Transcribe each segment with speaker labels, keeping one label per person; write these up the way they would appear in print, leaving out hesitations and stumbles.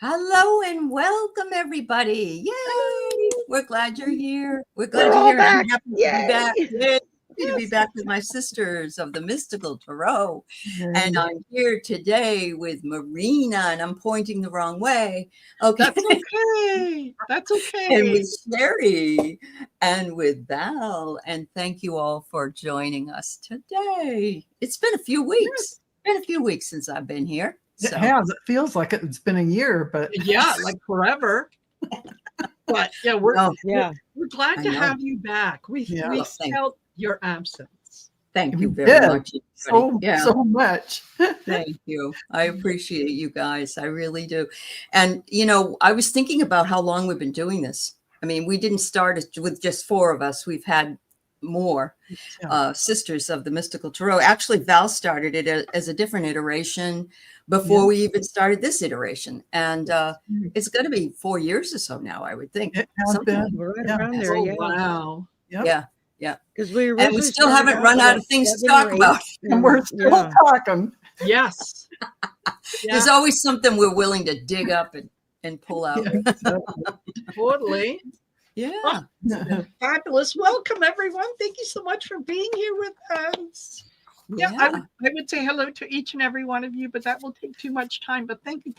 Speaker 1: Hello and welcome, everybody. Yay! We're glad you're here. We're glad
Speaker 2: We're
Speaker 1: you're
Speaker 2: all
Speaker 1: here.
Speaker 2: back.
Speaker 1: I'm happy to
Speaker 2: Yay.
Speaker 1: be back. Yay. Happy to be
Speaker 2: Yes.
Speaker 1: back with my sisters of the Mystical Tarot.
Speaker 2: Yay.
Speaker 1: And I'm here today with Marina, and I'm pointing the wrong way. Okay.
Speaker 2: That's okay. That's okay.
Speaker 1: And with Shari and with Val. And thank you all for joining us today. It's been a few weeks. Been a few weeks since I've been here.
Speaker 3: It has. It feels like it's been a year, but
Speaker 2: Yeah, like forever. But yeah, we're glad to have you back. We felt your absence.
Speaker 1: Thank you very much.
Speaker 3: So much.
Speaker 1: Thank you. I appreciate you guys. I really do. And, you know, I was thinking about how long we've been doing this. I mean, we didn't start with just 4 of us. We've had more sisters of the Mystical Tarot. Actually, Val started it as a different iteration before we even started this iteration. And it's going to be 4 years or so now, I would think.
Speaker 3: It has been.
Speaker 2: We're right around there.
Speaker 1: Oh,
Speaker 2: wow.
Speaker 1: Yep. Yeah.
Speaker 4: Because
Speaker 1: we still haven't run out of things to talk about.
Speaker 3: And we're still talking.
Speaker 2: Yes.
Speaker 1: There's always something we're willing to dig up and pull out.
Speaker 2: Totally.
Speaker 1: Yeah.
Speaker 2: Fabulous. Welcome, everyone. Thank you so much for being here with us. Yeah, I would say hello to each and every one of you, but that will take too much time. But thank you.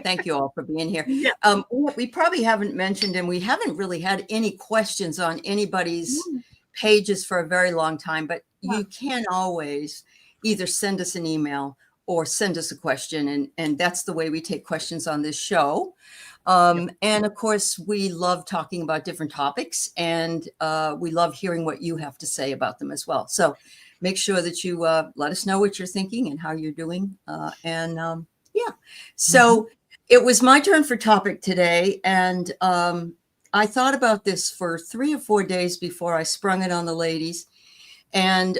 Speaker 1: Thank you all for being here.
Speaker 2: Yeah.
Speaker 1: We probably haven't mentioned, and we haven't really had any questions on anybody's pages for a very long time, but you can always either send us an email or send us a question. And that's the way we take questions on this show. And of course, we love talking about different topics, and we love hearing what you have to say about them as well. So make sure that you let us know what you're thinking and how you're doing. So it was my turn for topic today. And I thought about this for 3 or 4 days before I sprung it on the ladies. And,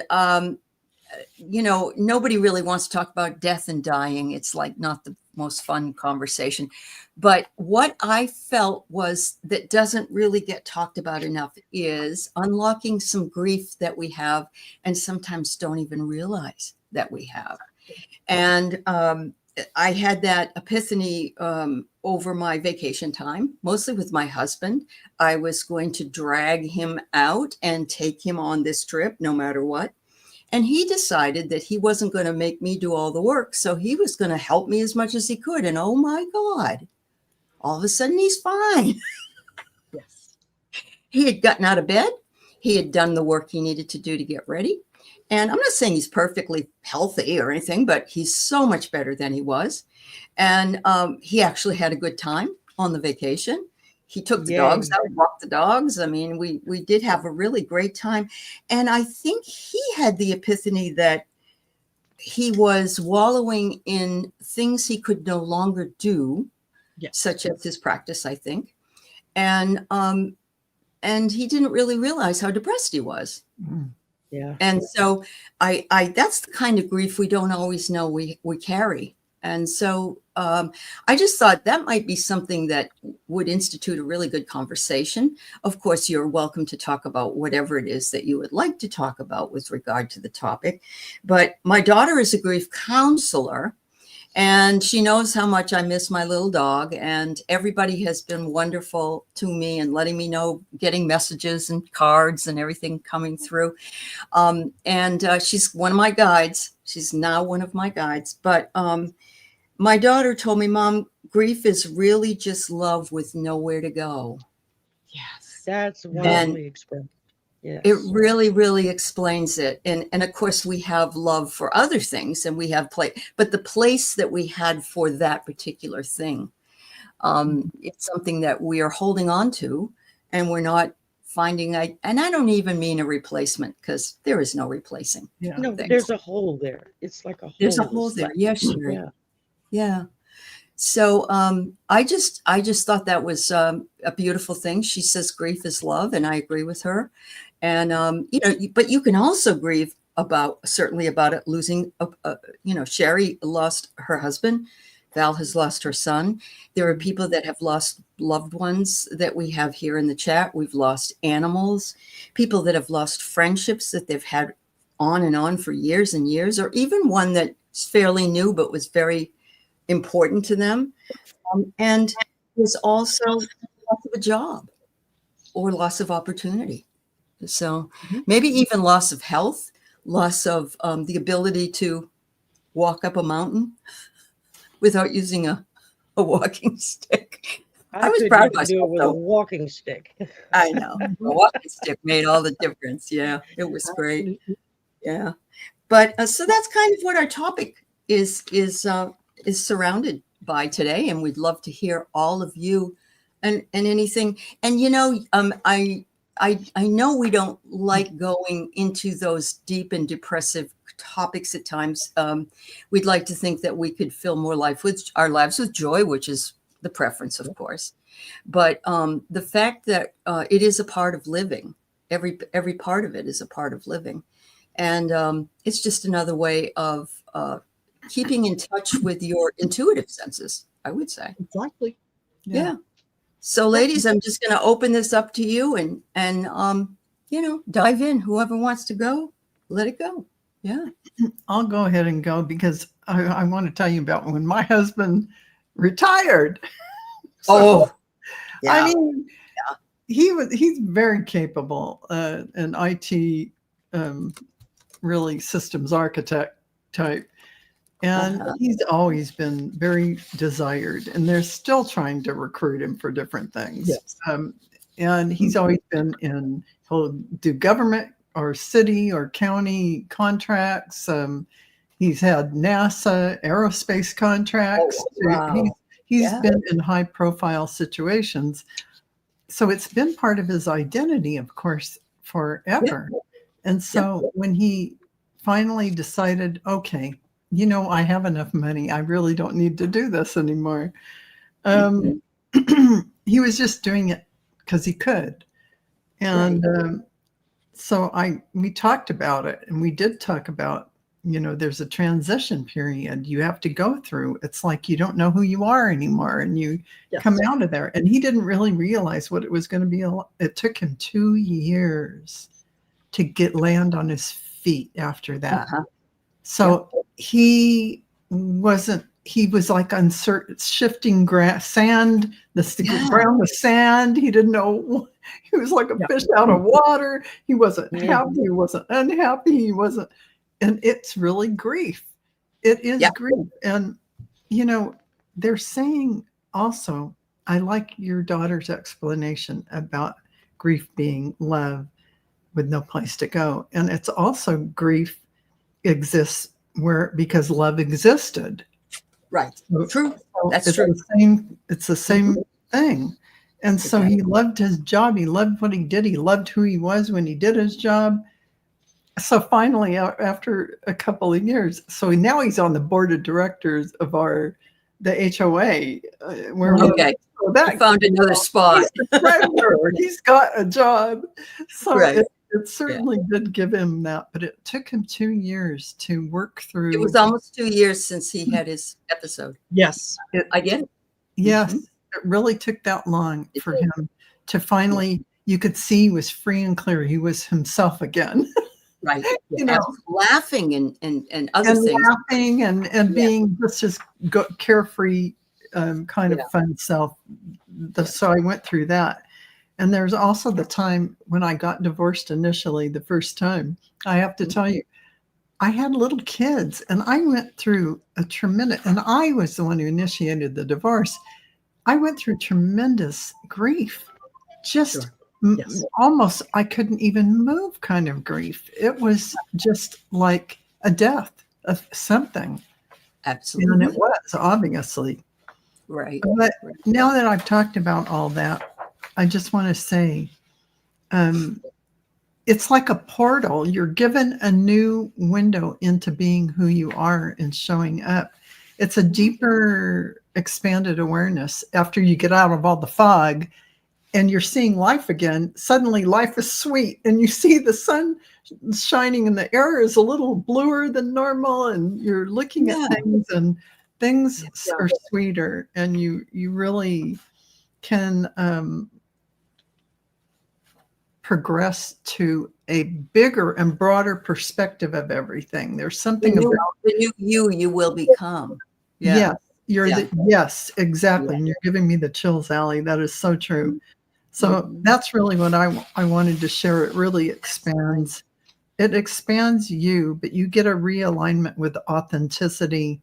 Speaker 1: you know, nobody really wants to talk about death and dying. It's like not the most fun conversation. But what I felt was that doesn't really get talked about enough is unlocking some grief that we have and sometimes don't even realize that we have. And I had that epiphany over my vacation time, mostly with my husband. I was going to drag him out and take him on this trip no matter what. And he decided that he wasn't going to make me do all the work. So he was going to help me as much as he could. And oh my God, all of a sudden he's fine.
Speaker 2: Yes.
Speaker 1: He had gotten out of bed. He had done the work he needed to do to get ready. And I'm not saying he's perfectly healthy or anything, but he's so much better than he was. And he actually had a good time on the vacation. He took the dogs out, walked the dogs. I mean, we did have a really great time. And I think he had the epiphany that he was wallowing in things he could no longer do, such as his practice, I think. And he didn't really realize how depressed he was.
Speaker 4: Yeah.
Speaker 1: And so I that's the kind of grief we don't always know we carry. And so I just thought that might be something that would institute a really good conversation. Of course, you're welcome to talk about whatever it is that you would like to talk about with regard to the topic. But my daughter is a grief counselor, and she knows how much I miss my little dog. And everybody has been wonderful to me and letting me know, getting messages and cards and everything coming through. She's one of my guides. She's now one of my guides. But my daughter told me, Mom, grief is really just love with nowhere to go.
Speaker 2: Yes.
Speaker 4: That's wonderfully expressed. Yes.
Speaker 1: It really, really explains it. And of course, we have love for other things, and we have play, but the place that we had for that particular thing, it's something that we are holding on to, and we're not finding, and I don't even mean a replacement, because there is no replacing.
Speaker 4: Yeah. No, there's a hole there. It's like a hole.
Speaker 1: There's a hole there. Yes, Shari. Yeah. So I just thought that was a beautiful thing. She says grief is love, and I agree with her. And you know, but you can also grieve about it losing. Shari lost her husband. Val has lost her son. There are people that have lost loved ones that we have here in the chat. We've lost animals, people that have lost friendships that they've had on and on for years and years, or even one that's fairly new but was very important to them. And there's also loss of a job or loss of opportunity. So maybe even loss of health, loss of the ability to walk up a mountain without using a walking stick. I was proud of myself.
Speaker 4: Do it with a walking stick.
Speaker 1: I know. The walking stick made all the difference. Yeah, it was great.
Speaker 2: Absolutely.
Speaker 1: Yeah. But so that's kind of what our topic is surrounded by today. And we'd love to hear all of you and anything. And, you know, I know we don't like going into those deep and depressive topics at times. We'd like to think that we could fill more our lives with joy, which is the preference, of course. But the fact that it is a part of living, every part of it is a part of living. And it's just another way of keeping in touch with your intuitive senses, I would say.
Speaker 2: Exactly.
Speaker 1: Yeah. So, ladies, I'm just going to open this up to you and you know, dive in. Whoever wants to go, let it go. Yeah.
Speaker 3: I'll go ahead and go because I want to tell you about when my husband retired.
Speaker 1: Yeah.
Speaker 3: I mean, he's very capable, an IT really systems architect type. And he's always been very desired, and they're still trying to recruit him for different things.
Speaker 2: Yes.
Speaker 3: And he's always been he'll do government or city or county contracts. He's had NASA aerospace contracts.
Speaker 1: Wow.
Speaker 3: He's been in high profile situations. So it's been part of his identity, of course, forever. Yeah. And so when he finally decided, okay, you know, I have enough money, I really don't need to do this anymore. He was just doing it because he could. And so we talked about it, and we did talk about, you know, there's a transition period you have to go through. It's like you don't know who you are anymore, and you come out of there. And he didn't really realize what it was going to be. It took him 2 years to land on his feet after that. So he was like uncertain, shifting sand, the ground was sand. He didn't know. He was like a fish out of water. He wasn't happy. He wasn't unhappy. He wasn't. And it's really grief. It is grief. And, you know, they're saying also, I like your daughter's explanation about grief being love with no place to go. And it's also grief exists because love existed.
Speaker 1: Right.
Speaker 3: So,
Speaker 1: true. That's true.
Speaker 3: It's the same thing. And so he loved his job. He loved what he did. He loved who he was when he did his job. So finally, after a couple of years, so now he's on the board of directors of the HOA.
Speaker 1: I found another spot.
Speaker 3: He's got a job. So it certainly did give him that, but it took him 2 years to work through.
Speaker 1: It was almost 2 years since he had his episode.
Speaker 2: Yes.
Speaker 1: I get it.
Speaker 3: Yes. It really took that long for him to finally, you could see he was free and clear. He was himself again.
Speaker 1: Right. You know, laughing and other things.
Speaker 3: Laughing and being just carefree, kind of fun self. So I went through that. And there's also the time when I got divorced initially, the first time. I have to tell you, I had little kids, and I went through and I was the one who initiated the divorce. I went through tremendous grief, just almost, I couldn't even move kind of grief. It was just like a death of something.
Speaker 1: Absolutely.
Speaker 3: And it was, obviously.
Speaker 1: Right.
Speaker 3: But now that I've talked about all that, I just want to say, it's like a portal. You're given a new window into being who you are and showing up. It's a deeper, expanded awareness after you get out of all the fog and you're seeing life again. Suddenly life is sweet, and you see the sun shining and the air is a little bluer than normal, and you're looking at things, and things are sweeter, and you really can progress to a bigger and broader perspective of everything. There's something about
Speaker 1: the new you will become.
Speaker 3: Yes. You're
Speaker 1: Yeah.
Speaker 3: yes, exactly.
Speaker 4: Yeah.
Speaker 3: And you're giving me the chills, Aley. That is so true. So
Speaker 1: Mhm.
Speaker 3: that's really what I wanted to share. It really expands. It expands you, but you get a realignment with authenticity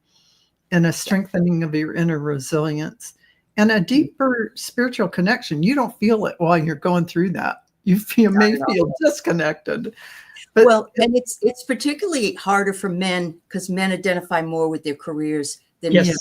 Speaker 3: and a strengthening of your inner resilience and a deeper spiritual connection. You don't feel it while you're going through that. You may feel disconnected. But
Speaker 1: Well, and it's particularly harder for men because men identify more with their careers than
Speaker 2: Yes.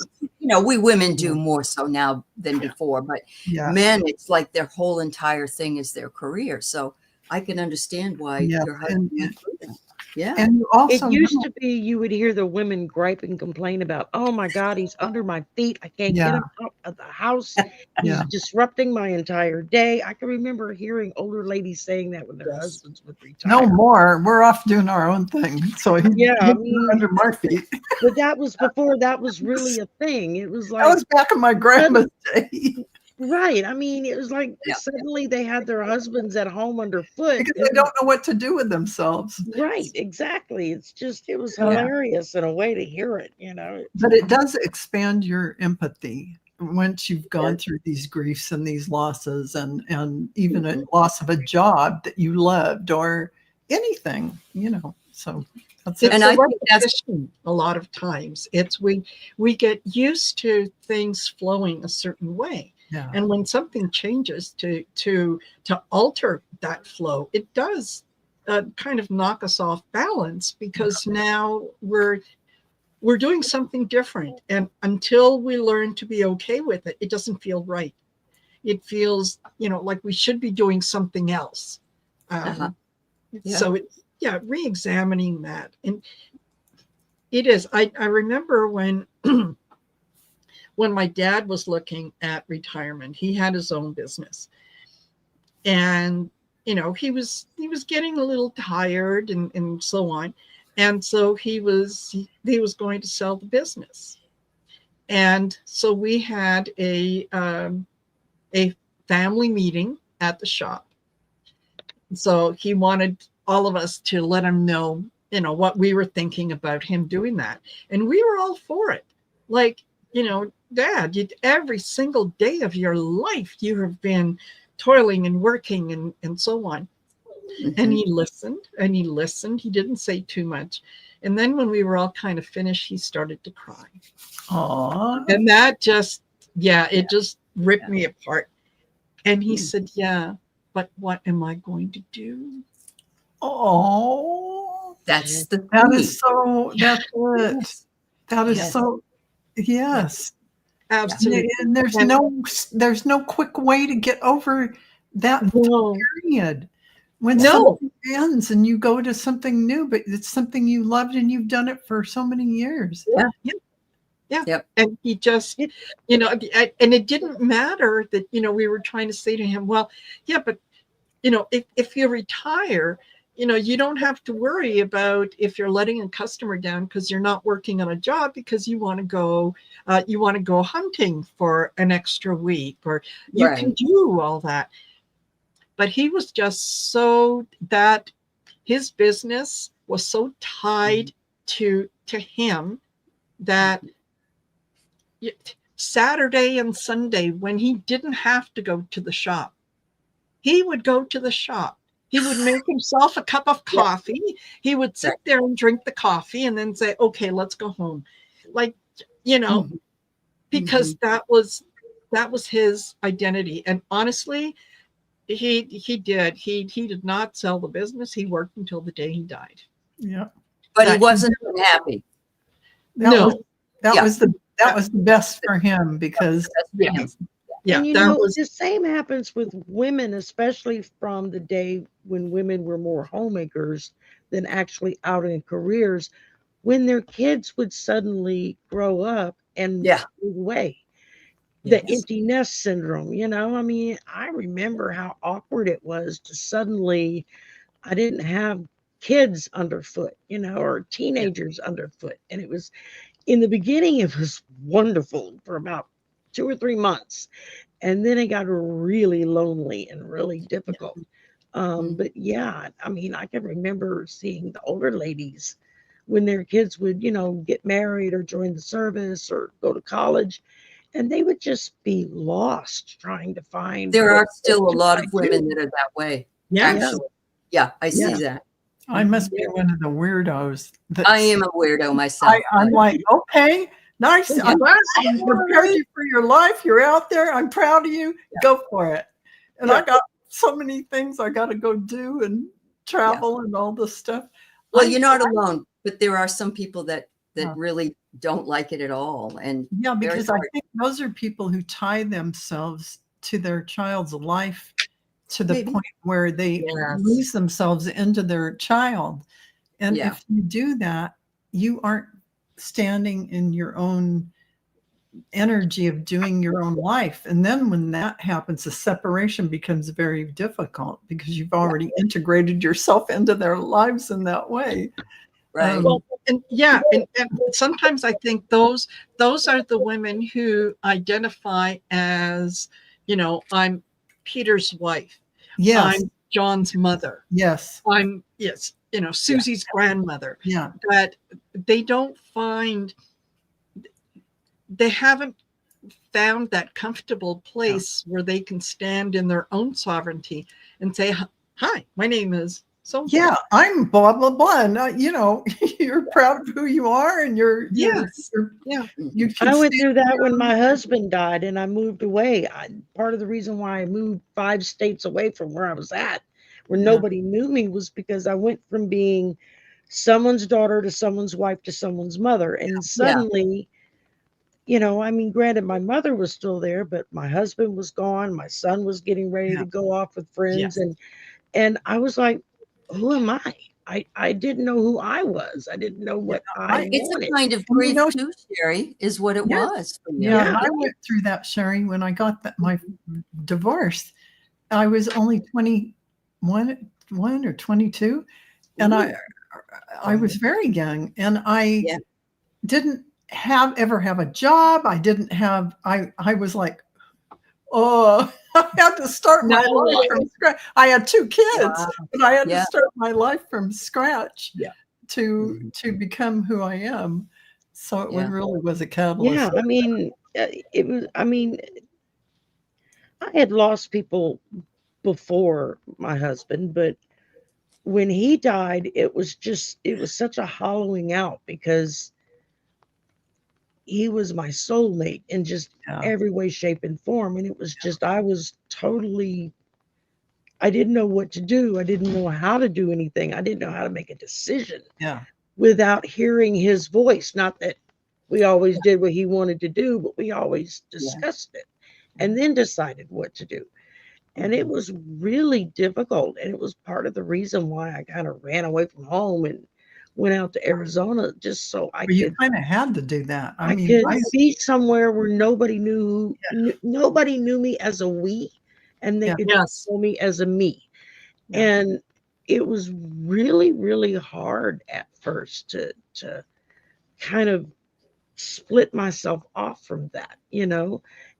Speaker 1: we women do more so now than before. But
Speaker 3: yeah,
Speaker 1: men, it's like their whole entire thing is their career. So I can understand why
Speaker 3: yeah.
Speaker 1: your husband went through that. Yeah.
Speaker 3: And you
Speaker 4: It
Speaker 3: also
Speaker 4: used
Speaker 3: know,
Speaker 4: to be you would hear the women gripe and complain about, oh my God, he's under my feet. I can't
Speaker 3: Yeah.
Speaker 4: get him out of the house. He's
Speaker 3: Yeah.
Speaker 4: disrupting my entire day. I can remember hearing older ladies saying that when their
Speaker 1: Yes.
Speaker 4: husbands would
Speaker 3: no
Speaker 4: retire.
Speaker 3: more. We're off doing our own thing. So
Speaker 4: Yeah, I
Speaker 3: he's
Speaker 4: mean,
Speaker 3: under my feet.
Speaker 4: but that was before that was really a thing. It was
Speaker 3: That
Speaker 4: like,
Speaker 3: was back in my grandma's day.
Speaker 4: right. I mean, it was like
Speaker 1: Yeah.
Speaker 4: suddenly they had their husbands at home underfoot.
Speaker 3: Because they don't know what to do with themselves.
Speaker 4: Right, exactly. It was
Speaker 3: Yeah.
Speaker 4: hilarious in a way to hear it, you know.
Speaker 3: But it does expand your empathy once you've gone through these griefs and these losses and even a loss of a job that you loved or anything, So that's
Speaker 2: It's
Speaker 1: And
Speaker 2: a
Speaker 1: I think that's
Speaker 2: repetition a lot of times. It's we get used to things flowing a certain way.
Speaker 3: yeah.
Speaker 2: And when something changes to alter that flow, it does kind of knock us off balance because now we're doing something different. And until we learn to be okay with it, it doesn't feel right. It feels, like we should be doing something else.
Speaker 1: Yeah.
Speaker 2: So re-examining that. And it is. I remember when when my dad was looking at retirement, he had his own business. And he was getting a little tired and so on. And so he was going to sell the business. And so we had a family meeting at the shop. So he wanted all of us to let him know, what we were thinking about him doing that. And we were all for it. Like, Dad, every single day of your life, you have been toiling and working and so on. And he listened and he listened. He didn't say too much. And then when we were all kind of finished, he started to cry.
Speaker 3: Aww.
Speaker 2: And that just, it just ripped me apart. And he said, yeah, but what am I going to do?
Speaker 3: Oh,
Speaker 1: that's the
Speaker 3: that
Speaker 1: thing.
Speaker 3: is so, that's it.
Speaker 1: Yes.
Speaker 3: That is
Speaker 1: Yes.
Speaker 3: so, yes.
Speaker 2: Absolutely.
Speaker 3: And there's no quick way to get over that period. When something ends and you go to something new, but it's something you loved and you've done it for so many years.
Speaker 2: Yeah.
Speaker 1: Yep.
Speaker 2: And he just, and it didn't matter that, we were trying to say to him, well, yeah, but, if you retire, you don't have to worry about if you're letting a customer down because you're not working on a job because you want to go hunting for an extra week or you can do all that. But he was just so that his business was so tied to him that Saturday and Sunday, when he didn't have to go to the shop, he would go to the shop. He would make himself a cup of coffee. He would sit there and drink the coffee and then say, okay, let's go home. Like, because that was his identity. And honestly, he did not sell the business. He worked until the day he died.
Speaker 3: Yeah.
Speaker 1: But he wasn't unhappy.
Speaker 3: That was the best for him because
Speaker 4: and the same happens with women, especially from the day when women were more homemakers than actually out in careers, when their kids would suddenly grow up and move away. The empty nest syndrome, I mean, I remember how awkward it was to suddenly, I didn't have kids underfoot, or teenagers underfoot. And it was, in the beginning, it was wonderful for about 2 or 3 months. And then it got really lonely and really difficult. But I mean, I can remember seeing the older ladies when their kids would, get married or join the service or go to college, and they would just be lost trying to find.
Speaker 1: There are still a
Speaker 4: what
Speaker 1: lot
Speaker 4: do
Speaker 1: of
Speaker 4: I
Speaker 1: women
Speaker 4: do?
Speaker 1: that are that way.
Speaker 2: Yeah.
Speaker 1: Actually, yeah, I see
Speaker 4: Yeah.
Speaker 1: that.
Speaker 3: I must be one of the weirdos.
Speaker 1: I am a weirdo myself.
Speaker 3: I'm like, okay, nice.
Speaker 2: Yeah.
Speaker 3: I'm prepared you for your life. You're out there. I'm proud of you. Go for it. And I got so many things I got to go do and travel and all this stuff.
Speaker 1: Well, you're not alone, but there are some people that really don't like it at all. And
Speaker 3: yeah, because I think those are people who tie themselves to their child's life to the point where they lose themselves into their child. And if you do that, you aren't standing in your own energy of doing your own life. And then when that happens, the separation becomes very difficult because you've already integrated yourself into their lives in that way.
Speaker 1: Right.
Speaker 2: Well, and sometimes I think those are the women who identify as, I'm Peter's wife.
Speaker 3: Yes.
Speaker 2: I'm John's mother.
Speaker 3: Yes.
Speaker 2: I'm Susie's grandmother.
Speaker 3: Yeah.
Speaker 2: But they haven't found that comfortable place where they can stand in their own sovereignty and say, hi, my name is so.
Speaker 3: Yeah, I'm blah, blah, blah. And, you're proud of who you are and you're
Speaker 2: yeah.
Speaker 4: I went through that when my husband died and I moved away. Part of the reason why I moved 5 states away from where I was at, where nobody knew me, was because I went from being someone's daughter to someone's wife to someone's mother. And suddenly, granted, my mother was still there, but my husband was gone. My son was getting ready to go off with friends. And I was like, who am I? I didn't know who I was. I didn't know what I
Speaker 1: It's
Speaker 4: wanted.
Speaker 1: a kind of grief too, Shari, is what it was. For you.
Speaker 3: Yeah, I went through that, Shari, when I got my divorce. I was only 21 or 22, and I was very young, and I didn't ever have a job. I didn't have. I was like, oh, I had to start my life from scratch. I had 2 kids, but I had to start my life from scratch to become who I am. So it really was a catalyst.
Speaker 4: Yeah, it was. I had lost people before my husband, but when he died, it was such a hollowing out because he was my soulmate in just every way, shape, and form. And it was just, I didn't know what to do. I didn't know how to do anything. I didn't know how to make a decision without hearing his voice. Not that we always did what he wanted to do, but we always discussed it and then decided what to do. And it was really difficult. And it was part of the reason why I kind of ran away from home and went out to Arizona just so
Speaker 3: you kind of had to do that.
Speaker 4: I could be somewhere where nobody knew me as a we, and they could know me as a me. And it was really, really hard at first to kind of split myself off from that,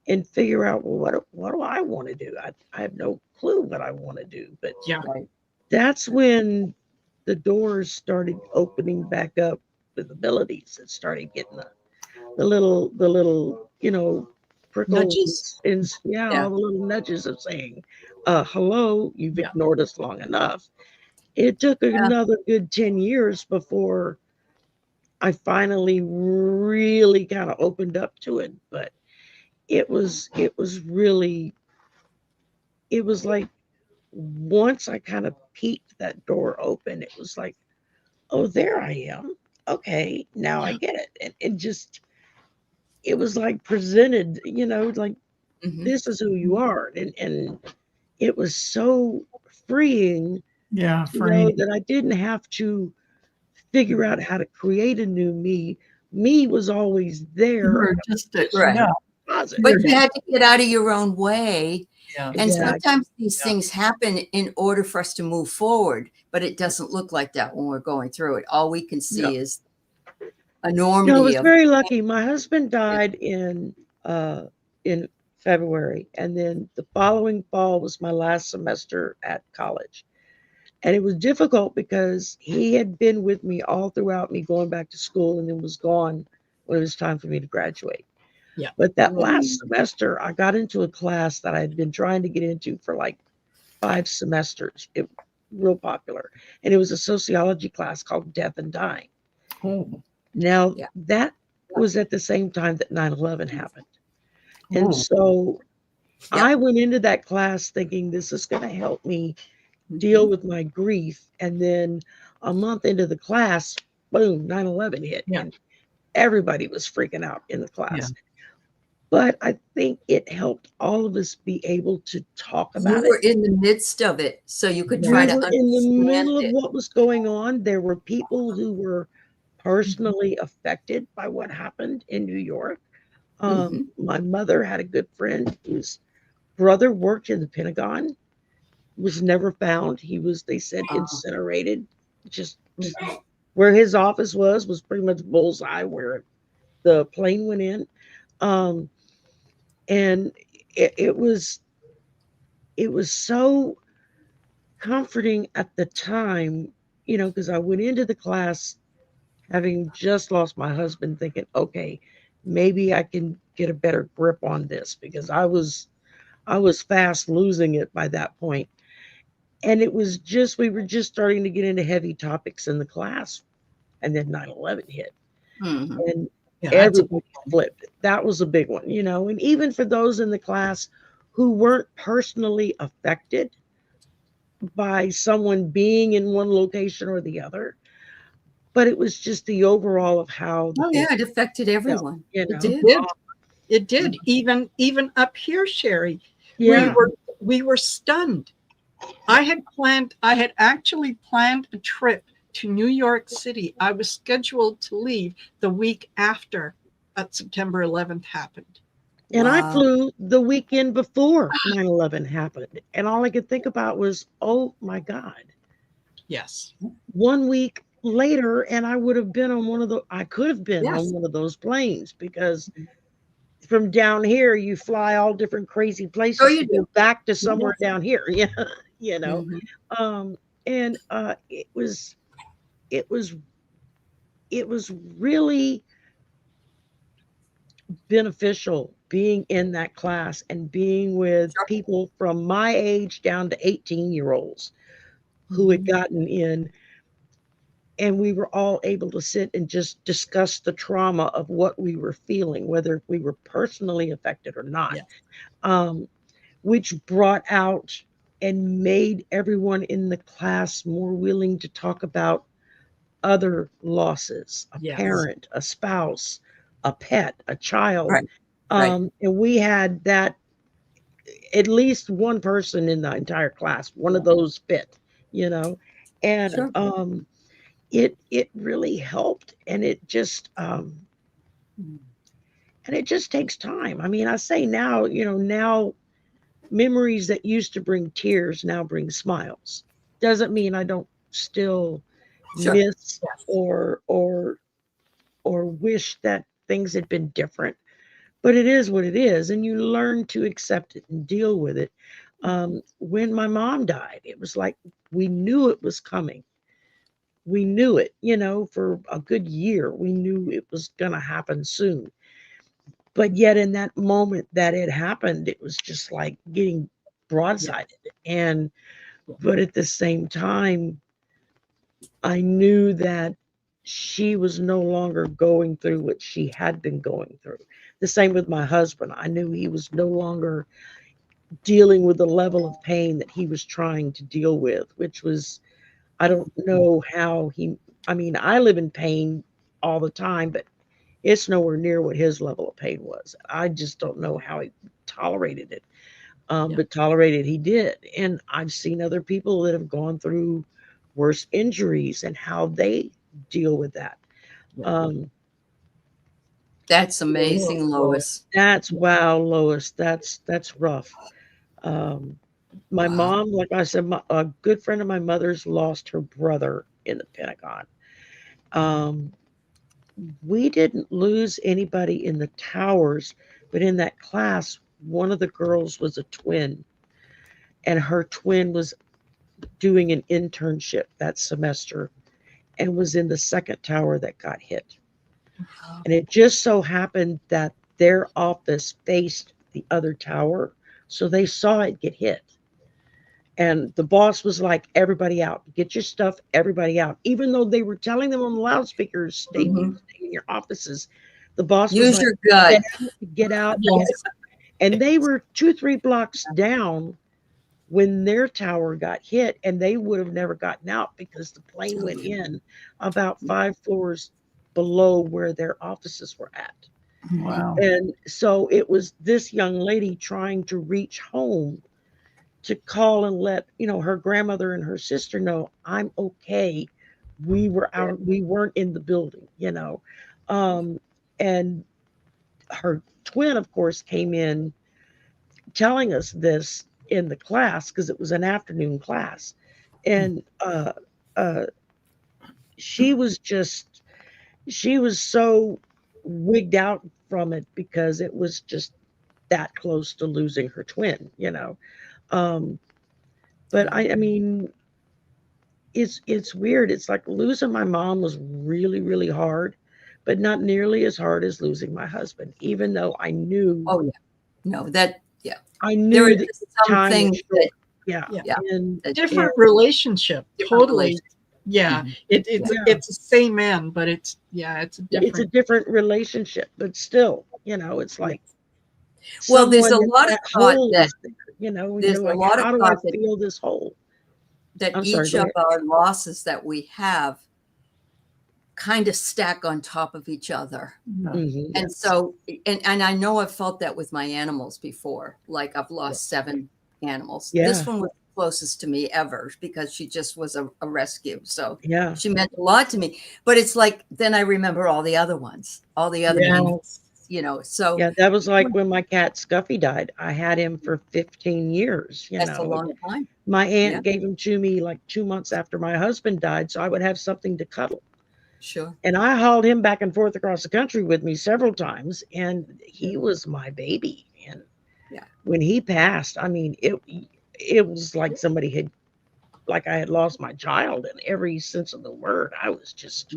Speaker 4: and figure out, well, what do I want to do? I have no clue what I want to do. But that's when the doors started opening back up with abilities and started getting the little prickles
Speaker 2: nudges.
Speaker 4: And all the little nudges of saying, hello, you've ignored us long enough. It took another good 10 years before I finally really kind of opened up to it. But it was like once I kind of peeked that door open, it was like, oh, there I am. Okay, now I get it. And it was like presented, like this is who you are. And it was so freeing to know that I didn't have to figure out how to create a new me. Me was always there.
Speaker 1: But you had to get out of your own way.
Speaker 3: Yeah.
Speaker 1: And sometimes these things happen in order for us to move forward, but it doesn't look like that when we're going through it. All we can see is enormity.
Speaker 4: I was very lucky. My husband died in February, and then the following fall was my last semester at college. And it was difficult because he had been with me all throughout me going back to school and then was gone when it was time for me to graduate.
Speaker 2: Yeah.
Speaker 4: But that last semester, I got into a class that I had been trying to get into for like 5 semesters. It real popular. And it was a sociology class called Death and Dying.
Speaker 3: Oh.
Speaker 4: Now,
Speaker 1: Yeah.
Speaker 4: that was at the same time that 9/11 happened. And
Speaker 3: Oh.
Speaker 4: so
Speaker 1: Yeah.
Speaker 4: I went into that class thinking this is going to help me deal with my grief. And then a month into the class, boom, 9/11 hit.
Speaker 2: Yeah.
Speaker 4: And everybody was freaking out in the class.
Speaker 3: Yeah.
Speaker 4: But I think it helped all of us be able to talk
Speaker 1: You
Speaker 4: about
Speaker 1: were
Speaker 4: it.
Speaker 1: in the midst of it, so you could
Speaker 4: We
Speaker 1: try to
Speaker 4: were in the
Speaker 1: understand
Speaker 4: middle of
Speaker 1: it.
Speaker 4: what was going on. There were people who were personally affected by what happened in New York. My mother had a good friend whose brother worked in the Pentagon, was never found. He was, they said, incinerated. Just where his office was pretty much bullseye where the plane went in. And it was so comforting at the time, you know, because I went into the class having just lost my husband, thinking, okay, maybe I can get a better grip on this because I was fast losing it by that point. And it was just, we were just starting to get into heavy topics in the class. And then 9/11 hit. And everybody flipped. That was a big one, you know. And even for those in the class who weren't personally affected by someone being in one location or the other, but it was just the overall of how the
Speaker 1: Oh yeah, it affected everyone.
Speaker 4: you
Speaker 1: It
Speaker 4: know.
Speaker 1: did.
Speaker 2: It did. Even up here, Shari,
Speaker 4: Yeah.
Speaker 2: we were stunned. I had actually planned a trip to New York City. I was scheduled to leave the week after September 11th happened.
Speaker 4: And I
Speaker 1: Wow.
Speaker 4: flew the weekend before 9/11 happened. And all I could think about was, oh my God.
Speaker 2: Yes.
Speaker 4: 1 week later, and I would have been on I could have been
Speaker 1: Yes.
Speaker 4: on one of those planes because from down here, you fly all different crazy places
Speaker 1: Oh, you
Speaker 4: to go
Speaker 1: do.
Speaker 4: back to somewhere down here. Yeah, you know.
Speaker 1: Mhm.
Speaker 4: And it was really beneficial being in that class and being with
Speaker 1: Sure.
Speaker 4: people from my age down to 18-year-olds who had gotten in, and we were all able to sit and just discuss the trauma of what we were feeling, whether we were personally affected or not.
Speaker 2: Yeah.
Speaker 4: Which brought out and made everyone in the class more willing to talk about other losses, a
Speaker 2: Yes.
Speaker 4: parent, a spouse, a pet, a child.
Speaker 1: Right. Right.
Speaker 4: And we had that, at least one person in the entire class, one of those fit, you know. And
Speaker 1: Sure.
Speaker 4: it really helped. And it just takes time. I mean, I say now, you know, now memories that used to bring tears now bring smiles. Doesn't mean I don't still
Speaker 1: Sure.
Speaker 4: miss
Speaker 2: Yes.
Speaker 4: or wish that things had been different, but it is what it is, and you learn to accept it and deal with it. When my mom died, it was like we knew it was coming. We knew it, you know, for a good year. We knew it was going to happen soon. But yet, in that moment that it happened, it was just like getting broadsided. And, but at the same time, I knew that she was no longer going through what she had been going through. The same with my husband. I knew he was no longer dealing with the level of pain that he was trying to deal with, which was, I don't know how I mean, I live in pain all the time, but it's nowhere near what his level of pain was. I just don't know how he tolerated it. But tolerated he did. And I've seen other people that have gone through worse injuries and how they deal with that.
Speaker 1: That's amazing, Lois.
Speaker 4: That's wow, Lois. That's rough. My
Speaker 1: Wow.
Speaker 4: mom, like I said, a good friend of my mother's lost her brother in the Pentagon. We didn't lose anybody in the towers, but in that class, one of the girls was a twin, and her twin was doing an internship that semester and was in the second tower that got hit. And it just so happened that their office faced the other tower, so they saw it get hit. And the boss was like, everybody out, get your stuff, everybody out. Even though they were telling them on the loudspeakers, stay in your offices, the boss was
Speaker 1: Use
Speaker 4: like,
Speaker 1: your gut.
Speaker 4: get out.
Speaker 2: Yes.
Speaker 4: And they were 2-3 blocks down when their tower got hit, and they would have never gotten out because the plane went in about 5 floors below where their offices were at.
Speaker 3: Wow.
Speaker 4: And so it was this young lady trying to reach home to call and let, you know, her grandmother and her sister know, I'm okay. We were out, we weren't in the building, you know. And her twin, of course, came in telling us this in the class because it was an afternoon class. And she was so wigged out from it because it was just that close to losing her twin, you know. But I mean, it's weird. It's like losing my mom was really, really hard, but not nearly as hard as losing my husband, even though I knew.
Speaker 1: Oh yeah. No, that, yeah.
Speaker 4: I
Speaker 1: There
Speaker 4: knew
Speaker 1: are
Speaker 4: that
Speaker 1: just some
Speaker 4: time
Speaker 1: things
Speaker 4: was
Speaker 1: that,
Speaker 4: short. Yeah.
Speaker 2: Yeah.
Speaker 4: And
Speaker 2: Different relationship.
Speaker 1: Different
Speaker 2: Totally.
Speaker 1: relationship.
Speaker 2: Yeah. It's
Speaker 4: Yeah.
Speaker 2: it's the same man, but it's a different.
Speaker 4: it's a different relationship, but still, you know, it's like
Speaker 1: well, there's a
Speaker 4: someone
Speaker 1: lot of
Speaker 4: that
Speaker 1: thought
Speaker 4: hole
Speaker 1: that
Speaker 4: is there, you know,
Speaker 1: there's
Speaker 4: you're
Speaker 1: a
Speaker 4: like,
Speaker 1: lot of
Speaker 4: how do I
Speaker 1: thought that
Speaker 4: feel this hole?
Speaker 1: that
Speaker 4: I'm sorry,
Speaker 1: each
Speaker 4: go
Speaker 1: of
Speaker 4: ahead.
Speaker 1: our losses that we have kind of stack on top of each other.
Speaker 4: Mhm.
Speaker 1: And so, and I know I've felt that with my animals before. Like I've lost 7 animals.
Speaker 4: Yeah.
Speaker 1: This one was the closest to me ever because she just was a rescue. So
Speaker 4: Yeah.
Speaker 1: she meant a lot to me. But it's like, then I remember all the other ones, all the other ones, you know. So
Speaker 4: Yeah, that was like when my cat Scuffy died. I had him for 15 years, you
Speaker 1: that's a
Speaker 4: know.
Speaker 1: long time.
Speaker 4: My aunt
Speaker 1: Yeah.
Speaker 4: gave him to me like 2 months after my husband died, so I would have something to cuddle.
Speaker 1: Sure.
Speaker 4: And I hauled him back and forth across the country with me several times, and he was my baby. And
Speaker 1: Yeah.
Speaker 4: when he passed, I mean, it was like somebody had, like I had lost my child in every sense of the word. I was just,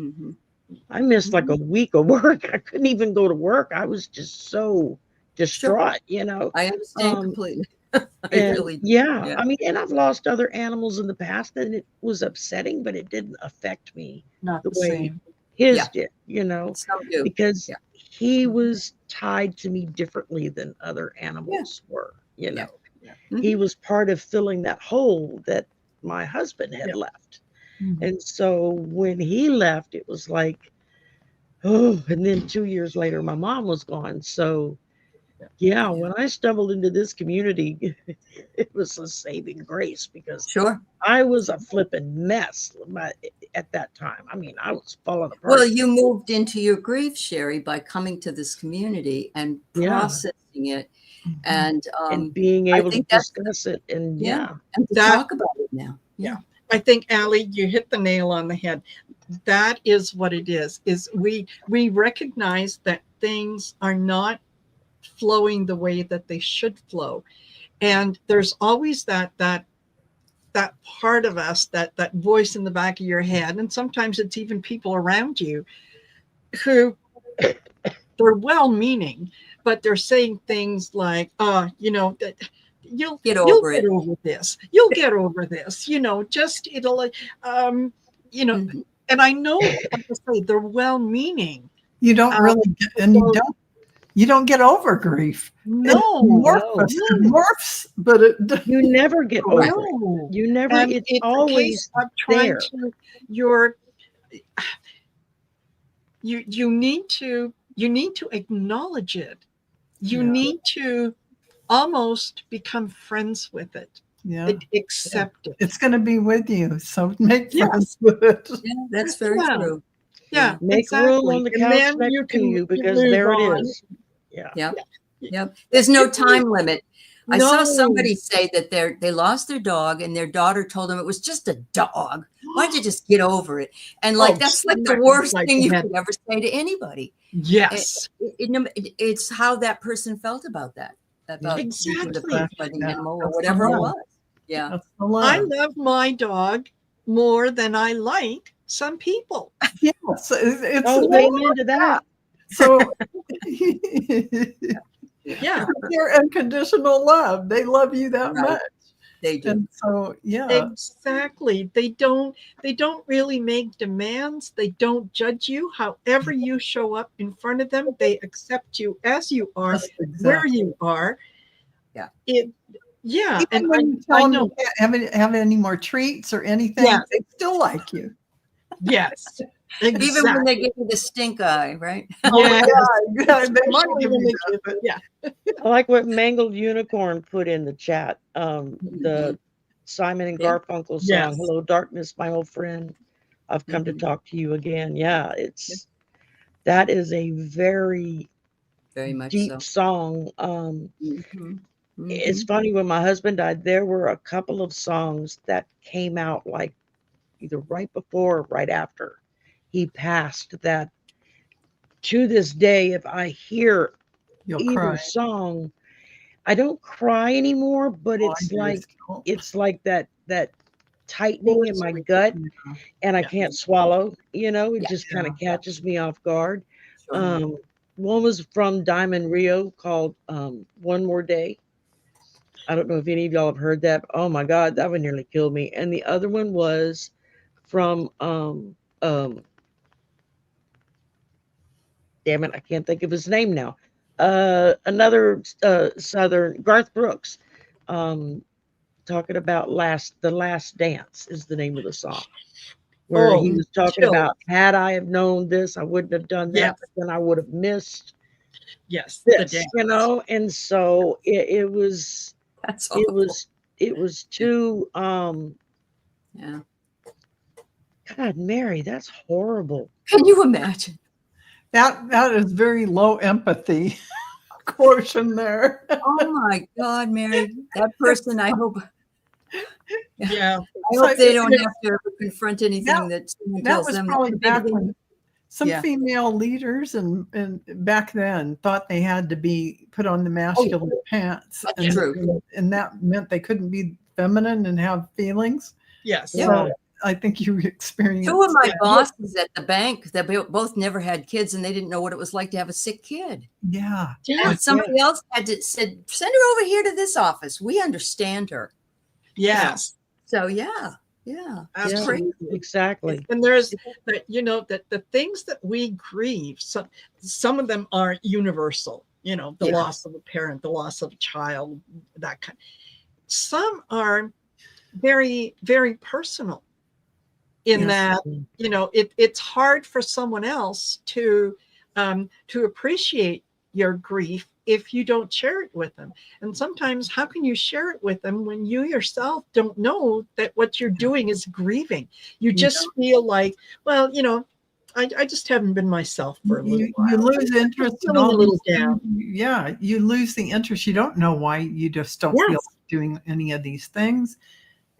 Speaker 4: I missed like a week of work. I couldn't even go to work. I was just so distraught, you know.
Speaker 1: I understand completely. I
Speaker 4: And
Speaker 1: really do.
Speaker 4: yeah, I mean, and I've lost other animals in the past, and it was upsetting, but it didn't affect me
Speaker 2: Not
Speaker 4: the
Speaker 2: the
Speaker 4: way
Speaker 2: same.
Speaker 4: his
Speaker 1: Yeah.
Speaker 4: did, you know,
Speaker 1: Some do.
Speaker 4: because
Speaker 1: Yeah.
Speaker 4: he was tied to me differently than other animals were, you know. He was part of filling that hole that my husband had left. And so when he left, it was like, oh, and then 2 years later, my mom was gone. So yeah, when I stumbled into this community, it was a saving grace because
Speaker 1: Sure.
Speaker 4: I was a flipping mess at that time. I mean, I was falling apart.
Speaker 1: Well, you moved into your grief, Shari, by coming to this community and processing it, and
Speaker 4: being
Speaker 1: I
Speaker 4: able to
Speaker 1: think that's
Speaker 4: discuss it, and
Speaker 1: and to talk about it now.
Speaker 2: Yeah. I think, Aley, you hit the nail on the head. That is what it is we recognize that things are not flowing the way that they should flow. And there's always that part of us, that voice in the back of your head. And sometimes it's even people around you who they're well-meaning, but they're saying things like, you know, that you'll get over this. You'll get over this, you know, just it'll, you know, and I know, like I say, they're well-meaning.
Speaker 3: You don't really get, and you don't get over grief.
Speaker 2: No,
Speaker 3: it morphs, but
Speaker 4: you never get over it. You never.
Speaker 2: And
Speaker 4: it's always
Speaker 2: trying
Speaker 4: there.
Speaker 2: to you need to acknowledge it. You need to almost become friends with it. Accept it.
Speaker 3: It's going to be with you, so make friends with it.
Speaker 1: Yeah, that's very true.
Speaker 2: Yeah,
Speaker 4: make room on the couch next to you because there it is.
Speaker 1: Yeah. There's no time limit. I saw somebody say that they lost their dog and their daughter told them it was just a dog. Why don't you just get over it? And like that's like the worst thing you could ever say to anybody.
Speaker 2: Yes.
Speaker 1: It's how that person felt about that. About
Speaker 2: exactly
Speaker 1: the animal or whatever it was. Yeah.
Speaker 3: That's the
Speaker 2: I
Speaker 3: love.
Speaker 2: love my dog more than I like some people.
Speaker 3: Yes, it's
Speaker 4: Oh, amen to that.
Speaker 3: so
Speaker 2: Yeah,
Speaker 3: they're unconditional love. They love you that
Speaker 1: Right.
Speaker 3: much.
Speaker 1: They do.
Speaker 3: And so, yeah,
Speaker 2: exactly. They don't really make demands. They don't judge you. However you show up in front of them, they accept you as you are,
Speaker 3: just
Speaker 2: where
Speaker 3: exactly.
Speaker 2: you are.
Speaker 1: Yeah.
Speaker 2: Yeah.
Speaker 3: Even
Speaker 2: And
Speaker 3: when you
Speaker 2: I
Speaker 3: tell them
Speaker 2: know.
Speaker 3: you can't have any more treats or anything,
Speaker 2: Yeah.
Speaker 3: they still like you.
Speaker 2: Yes.
Speaker 1: Even when
Speaker 2: Exactly.
Speaker 1: they give you the stink eye, right?
Speaker 2: Yes.
Speaker 3: Yeah, they might
Speaker 2: Especially
Speaker 3: give
Speaker 2: when
Speaker 3: you
Speaker 2: they
Speaker 3: that, but
Speaker 2: yeah.
Speaker 4: I like what Mangled Unicorn put in the chat. The Simon and
Speaker 1: Yeah.
Speaker 4: Garfunkel song,
Speaker 2: Yes.
Speaker 4: "Hello, Darkness, My Old Friend. I've come to
Speaker 1: Mhm.
Speaker 4: talk to you again." Yeah, that is a very
Speaker 1: Very much
Speaker 4: deep
Speaker 1: so.
Speaker 4: song.
Speaker 1: Mhm.
Speaker 4: It's
Speaker 1: Mhm.
Speaker 4: funny, when my husband died, there were a couple of songs that came out like either right before or right after he passed, that to this day, if I hear
Speaker 3: you'll
Speaker 4: either
Speaker 3: cry.
Speaker 4: song, I don't cry anymore, but
Speaker 3: Oh, I do
Speaker 4: it's like that tightening
Speaker 2: Well,
Speaker 4: in
Speaker 2: it's
Speaker 4: my gut,
Speaker 3: Yeah.
Speaker 4: and I
Speaker 2: Yeah.
Speaker 4: can't swallow, it
Speaker 1: Yeah.
Speaker 4: just kind of
Speaker 3: Yeah.
Speaker 4: catches me off guard.
Speaker 1: Sure.
Speaker 4: One was from Diamond Rio called One More Day. I don't know if any of y'all have heard that. But oh my God, that one nearly killed me. And the other one was from damn it, I can't think of his name now. Another Southern, Garth Brooks, talking about the last dance is the name of the song, where he
Speaker 2: Oh,
Speaker 4: was talking
Speaker 2: chill.
Speaker 4: about, had I have known this, I wouldn't have done that,
Speaker 2: Yes.
Speaker 4: but then I would have missed
Speaker 2: Yes. The
Speaker 4: this,
Speaker 2: dance.
Speaker 4: and so it was
Speaker 1: That's
Speaker 4: it
Speaker 1: awful.
Speaker 4: was too
Speaker 1: Yeah.
Speaker 4: God, Mary, that's horrible.
Speaker 1: Can you imagine?
Speaker 3: That is very low empathy quotient there.
Speaker 1: Oh my God, Mary, that person, I hope
Speaker 2: Yeah.
Speaker 3: So
Speaker 1: they don't have to ever confront anything
Speaker 3: that,
Speaker 1: that someone
Speaker 3: that
Speaker 1: tells
Speaker 3: was
Speaker 1: them.
Speaker 3: probably back
Speaker 1: Maybe
Speaker 3: when some
Speaker 1: Yeah.
Speaker 3: female leaders and back then thought they had to be put on the masculine pants,
Speaker 1: That's true.
Speaker 3: and that meant they couldn't be feminine and have feelings.
Speaker 2: Yes.
Speaker 1: Yeah.
Speaker 3: So I think you experienced
Speaker 1: Two of my
Speaker 3: that.
Speaker 1: bosses at the bank that both never had kids, and they didn't know what it was like to have a sick kid.
Speaker 3: Yeah.
Speaker 2: Yeah.
Speaker 1: And somebody else had said, send her over here to this office. We understand her.
Speaker 2: Yes.
Speaker 1: So yeah. It's
Speaker 2: Absolutely.
Speaker 1: crazy.
Speaker 4: Exactly.
Speaker 2: And there's that, that the things that we grieve, some of them are universal, the
Speaker 1: Yeah.
Speaker 2: loss of a parent, the loss of a child, that kind. Some are very, very personal in
Speaker 3: Yes.
Speaker 2: that, it's hard for someone else to appreciate your grief if you don't share it with them. And sometimes, how can you share it with them when you yourself don't know that what you're doing is grieving? You just feel like, well, I just haven't been myself for a little while.
Speaker 3: You lose interest in
Speaker 2: Feeling
Speaker 3: all
Speaker 2: a little
Speaker 3: these
Speaker 2: down.
Speaker 3: things. Yeah, you lose the interest. You don't know why. You just don't feel
Speaker 2: Yes.
Speaker 3: like doing any of these things,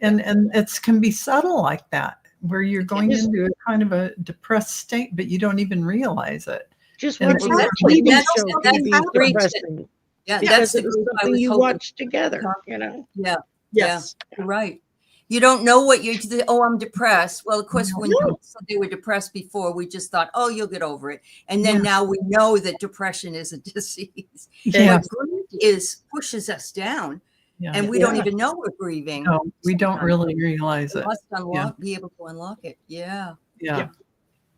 Speaker 3: and it can be subtle like that, where you're going
Speaker 4: Just-
Speaker 3: into a kind of a depressed state, but you don't even realize it.
Speaker 4: Just
Speaker 3: And
Speaker 4: watching
Speaker 2: Exactly.
Speaker 4: that TV
Speaker 1: That's-
Speaker 4: show
Speaker 1: that's
Speaker 4: can be
Speaker 1: the grief that-
Speaker 4: depressing
Speaker 1: Yeah,
Speaker 4: because
Speaker 1: that's the
Speaker 4: it was
Speaker 1: group I
Speaker 4: something
Speaker 1: was
Speaker 4: you
Speaker 1: hoping.
Speaker 4: watched together.
Speaker 1: Yeah.
Speaker 2: Yes.
Speaker 1: You're right. You don't know what I'm depressed. Well, of course, when
Speaker 2: No.
Speaker 1: people said they were depressed before, we just thought, oh, you'll get over it. And then
Speaker 3: Yeah.
Speaker 1: now we know that depression is a disease.
Speaker 3: Yeah,
Speaker 1: But grief pushes us down,
Speaker 3: yeah.
Speaker 1: and we don't even know we're grieving.
Speaker 3: No, we don't
Speaker 1: sometimes.
Speaker 3: really realize
Speaker 1: We
Speaker 3: it.
Speaker 1: must be able to unlock it. Yeah.
Speaker 3: Yeah.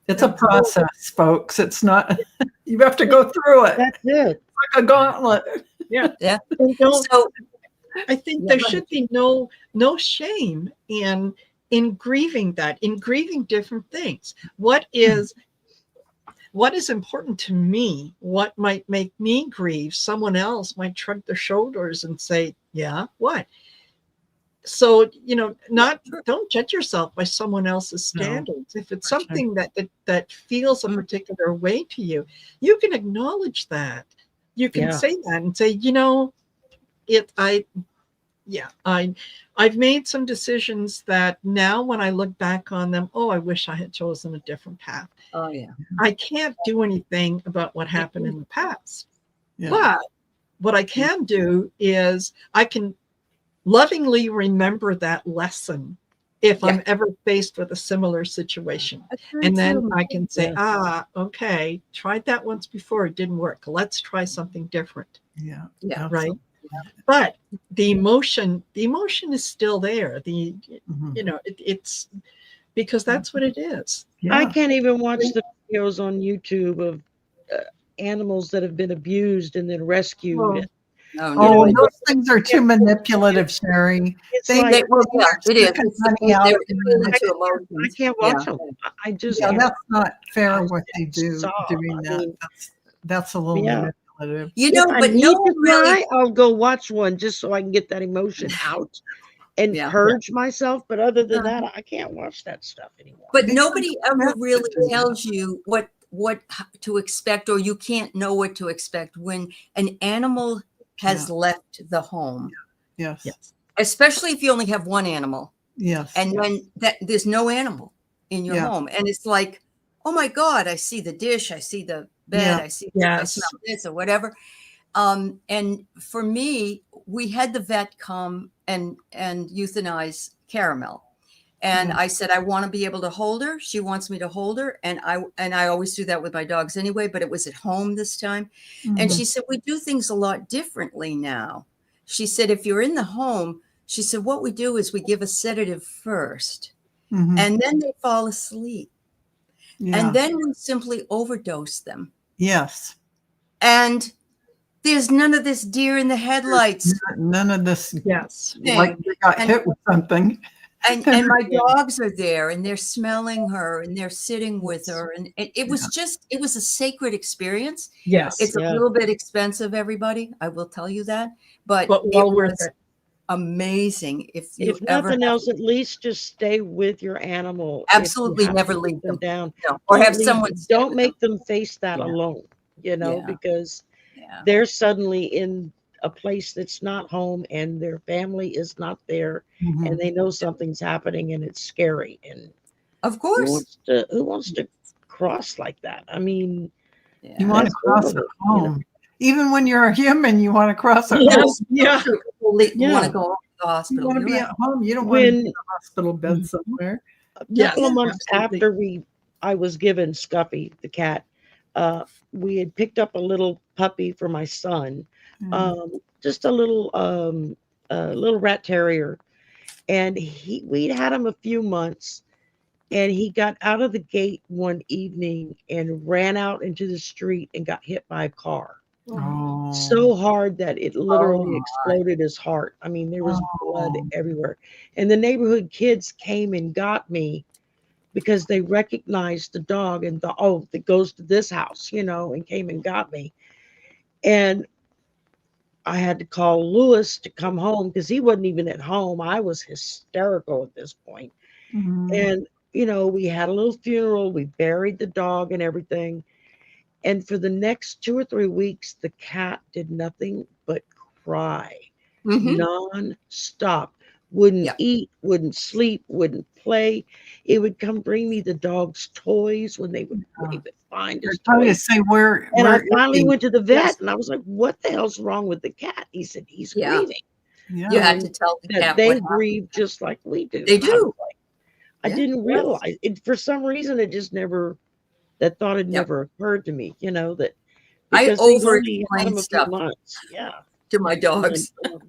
Speaker 3: It's a process, folks. It's not, you have to go through it.
Speaker 4: That's it.
Speaker 3: It's like a gauntlet.
Speaker 2: Yeah.
Speaker 1: Yeah.
Speaker 2: And
Speaker 1: So
Speaker 2: I think
Speaker 1: Yeah,
Speaker 2: there
Speaker 1: go ahead.
Speaker 2: should be no shame in grieving that, in grieving different things. What is important to me, what might make me grieve, someone else might shrug their shoulders and say, yeah, what? So, don't judge yourself by someone else's standards. If it's something that feels a particular way to you, you can acknowledge that. You can say that and say, I've made some decisions that now when I look back on them, I wish I had chosen a different path.
Speaker 1: Oh yeah.
Speaker 2: I can't do anything about what happened in the past.
Speaker 3: Yeah.
Speaker 2: But what I can do is I can lovingly remember that lesson if
Speaker 1: Yeah.
Speaker 2: I'm ever faced with a similar situation.
Speaker 1: That's very
Speaker 2: And then
Speaker 1: true.
Speaker 2: I can say,
Speaker 4: Yeah.
Speaker 2: okay, tried that once before, it didn't work. Let's try something different.
Speaker 3: Yeah.
Speaker 1: Yeah.
Speaker 2: Right.
Speaker 3: Absolutely.
Speaker 2: But the emotion is still there.
Speaker 3: Mhm.
Speaker 2: It's because that's what it is.
Speaker 4: I
Speaker 3: Yeah.
Speaker 4: can't even watch the videos on YouTube of animals that have been abused and then rescued.
Speaker 2: Well,
Speaker 1: No,
Speaker 3: Oh,
Speaker 1: no,
Speaker 4: know,
Speaker 3: those things are too manipulative, Sherry.
Speaker 4: It's
Speaker 3: They,
Speaker 4: like,
Speaker 1: well, yeah,
Speaker 3: they're
Speaker 1: it is.
Speaker 3: sucking
Speaker 1: It's
Speaker 3: money out
Speaker 1: they're
Speaker 3: of you.
Speaker 1: appealing to
Speaker 4: I
Speaker 1: emotions.
Speaker 4: can't
Speaker 1: Yeah.
Speaker 4: watch them. I just
Speaker 3: Yeah,
Speaker 4: can't.
Speaker 3: that's not fair
Speaker 4: I
Speaker 3: what they do
Speaker 4: sob.
Speaker 3: doing
Speaker 4: I
Speaker 3: that.
Speaker 4: mean,
Speaker 3: That's a little
Speaker 4: yeah.
Speaker 3: manipulative.
Speaker 1: You
Speaker 4: If
Speaker 1: know,
Speaker 4: I
Speaker 1: but no
Speaker 4: need to
Speaker 1: one really.
Speaker 4: cry, I'll go watch one just so I can get that emotion out and
Speaker 1: Yeah.
Speaker 4: purge myself. But other than
Speaker 1: Uh,
Speaker 4: that, I can't watch that stuff anymore.
Speaker 1: But
Speaker 3: Because
Speaker 1: nobody ever
Speaker 3: that's
Speaker 1: really
Speaker 3: what they do.
Speaker 1: tells you what to expect, or you can't know what to expect when an animal has
Speaker 3: Yeah.
Speaker 1: left the home,
Speaker 3: Yes.
Speaker 2: yes.
Speaker 1: especially if you only have one animal,
Speaker 3: Yes.
Speaker 1: and then there's no animal in your
Speaker 3: Yeah.
Speaker 1: home, and it's like, oh my God, I see the dish, I see the bed,
Speaker 3: Yeah.
Speaker 1: I see, I
Speaker 2: Yes.
Speaker 1: smell this or whatever. And for me, we had the vet come and euthanize Caramel. And
Speaker 3: Yeah.
Speaker 1: I said, I want to be able to hold her. She wants me to hold her. And I always do that with my dogs anyway, but it was at home this time. And
Speaker 3: Mhm.
Speaker 1: she said, we do things a lot differently now. She said, if you're in the home, she said, what we do is we give a sedative first,
Speaker 3: Mhm.
Speaker 1: and then they fall asleep.
Speaker 3: Yeah.
Speaker 1: And then we simply overdose them.
Speaker 3: Yes.
Speaker 1: And there's none of this deer in the headlights
Speaker 3: None of this,
Speaker 2: Yes.
Speaker 3: like
Speaker 1: thing.
Speaker 3: they got
Speaker 1: And-
Speaker 3: hit with something.
Speaker 1: And my
Speaker 4: Yeah.
Speaker 1: dogs are there, and they're smelling her, and they're sitting with her, and it was it was a sacred experience.
Speaker 2: Yes.
Speaker 1: It's
Speaker 4: Yeah.
Speaker 1: a little bit expensive, everybody, I will tell you that, but
Speaker 2: But
Speaker 1: it
Speaker 2: well worth
Speaker 1: was
Speaker 2: it.
Speaker 1: amazing. If you
Speaker 4: If
Speaker 1: ever
Speaker 4: nothing else, at least just stay with your animal.
Speaker 1: absolutely
Speaker 4: If you have
Speaker 1: never
Speaker 4: to
Speaker 1: leave
Speaker 4: put them
Speaker 1: them,
Speaker 4: down.
Speaker 1: no, or
Speaker 4: Don't
Speaker 1: have
Speaker 4: leave
Speaker 1: someone
Speaker 4: them.
Speaker 1: stay
Speaker 4: Don't
Speaker 1: with
Speaker 4: make
Speaker 1: them.
Speaker 4: them face that
Speaker 1: Yeah.
Speaker 4: alone,
Speaker 1: Yeah.
Speaker 4: because
Speaker 1: Yeah.
Speaker 4: they're suddenly in a place that's not home and their family is not there,
Speaker 3: Mhm.
Speaker 4: and they know something's happening and it's scary. And
Speaker 1: Of
Speaker 4: who
Speaker 1: course.
Speaker 4: wants to cross like that? I mean,
Speaker 3: You
Speaker 1: Yeah.
Speaker 3: want to
Speaker 4: that's
Speaker 3: cross at
Speaker 4: horrible,
Speaker 3: home. Even when you're a human, you want to cross at home.
Speaker 2: Yes. Yeah.
Speaker 1: People
Speaker 4: Yeah.
Speaker 1: want to go to the
Speaker 3: You
Speaker 1: hospital.
Speaker 3: want to
Speaker 1: You're
Speaker 3: be
Speaker 1: right.
Speaker 3: at home. You don't want to be in
Speaker 4: When
Speaker 3: a hospital bed somewhere.
Speaker 4: a
Speaker 2: Yes,
Speaker 4: couple of months
Speaker 2: absolutely.
Speaker 4: after I was given Scuffy, the cat, we had picked up a little puppy for my son, just a little rat terrier, and we'd had him a few months, and he got out of the gate one evening and ran out into the street and got hit by a car
Speaker 3: Oh.
Speaker 4: so hard that it literally
Speaker 1: my.
Speaker 4: exploded his heart. I mean, there was blood
Speaker 3: Oh.
Speaker 4: everywhere, and the neighborhood kids came and got me because they recognized the dog and thought, oh, that goes to this house, and came and got me. And I had to call Lewis to come home because he wasn't even at home. I was hysterical at this point.
Speaker 3: Mhm.
Speaker 4: And, we had a little funeral. We buried the dog and everything. And for the next 2 or 3 weeks, the cat did nothing but cry
Speaker 1: Mhm.
Speaker 4: non-stop. Wouldn't
Speaker 1: Yeah.
Speaker 4: eat, wouldn't sleep, wouldn't play. It would come bring me the dog's toys when they would find
Speaker 3: They're
Speaker 4: his
Speaker 3: trying to
Speaker 4: toys.
Speaker 3: say where
Speaker 4: And I
Speaker 3: is
Speaker 4: finally
Speaker 3: he?
Speaker 4: went to the vet
Speaker 1: Yes.
Speaker 4: and I was like, what the hell's wrong with the cat? He said, he's
Speaker 1: Yeah.
Speaker 4: grieving.
Speaker 3: Yeah.
Speaker 1: You had to tell the
Speaker 4: That
Speaker 1: cat
Speaker 4: they
Speaker 1: what happened.
Speaker 4: grieve just like we do.
Speaker 1: They
Speaker 4: I was
Speaker 1: do.
Speaker 4: like, I
Speaker 1: Yeah.
Speaker 4: didn't
Speaker 1: Yes.
Speaker 4: realize it. For some reason, it just never, that thought had
Speaker 1: Yep.
Speaker 4: never occurred to me, that
Speaker 1: I
Speaker 4: because they only had
Speaker 1: over-explain
Speaker 4: him a few
Speaker 1: stuff
Speaker 4: months. Yeah.
Speaker 1: to my dogs.
Speaker 4: And,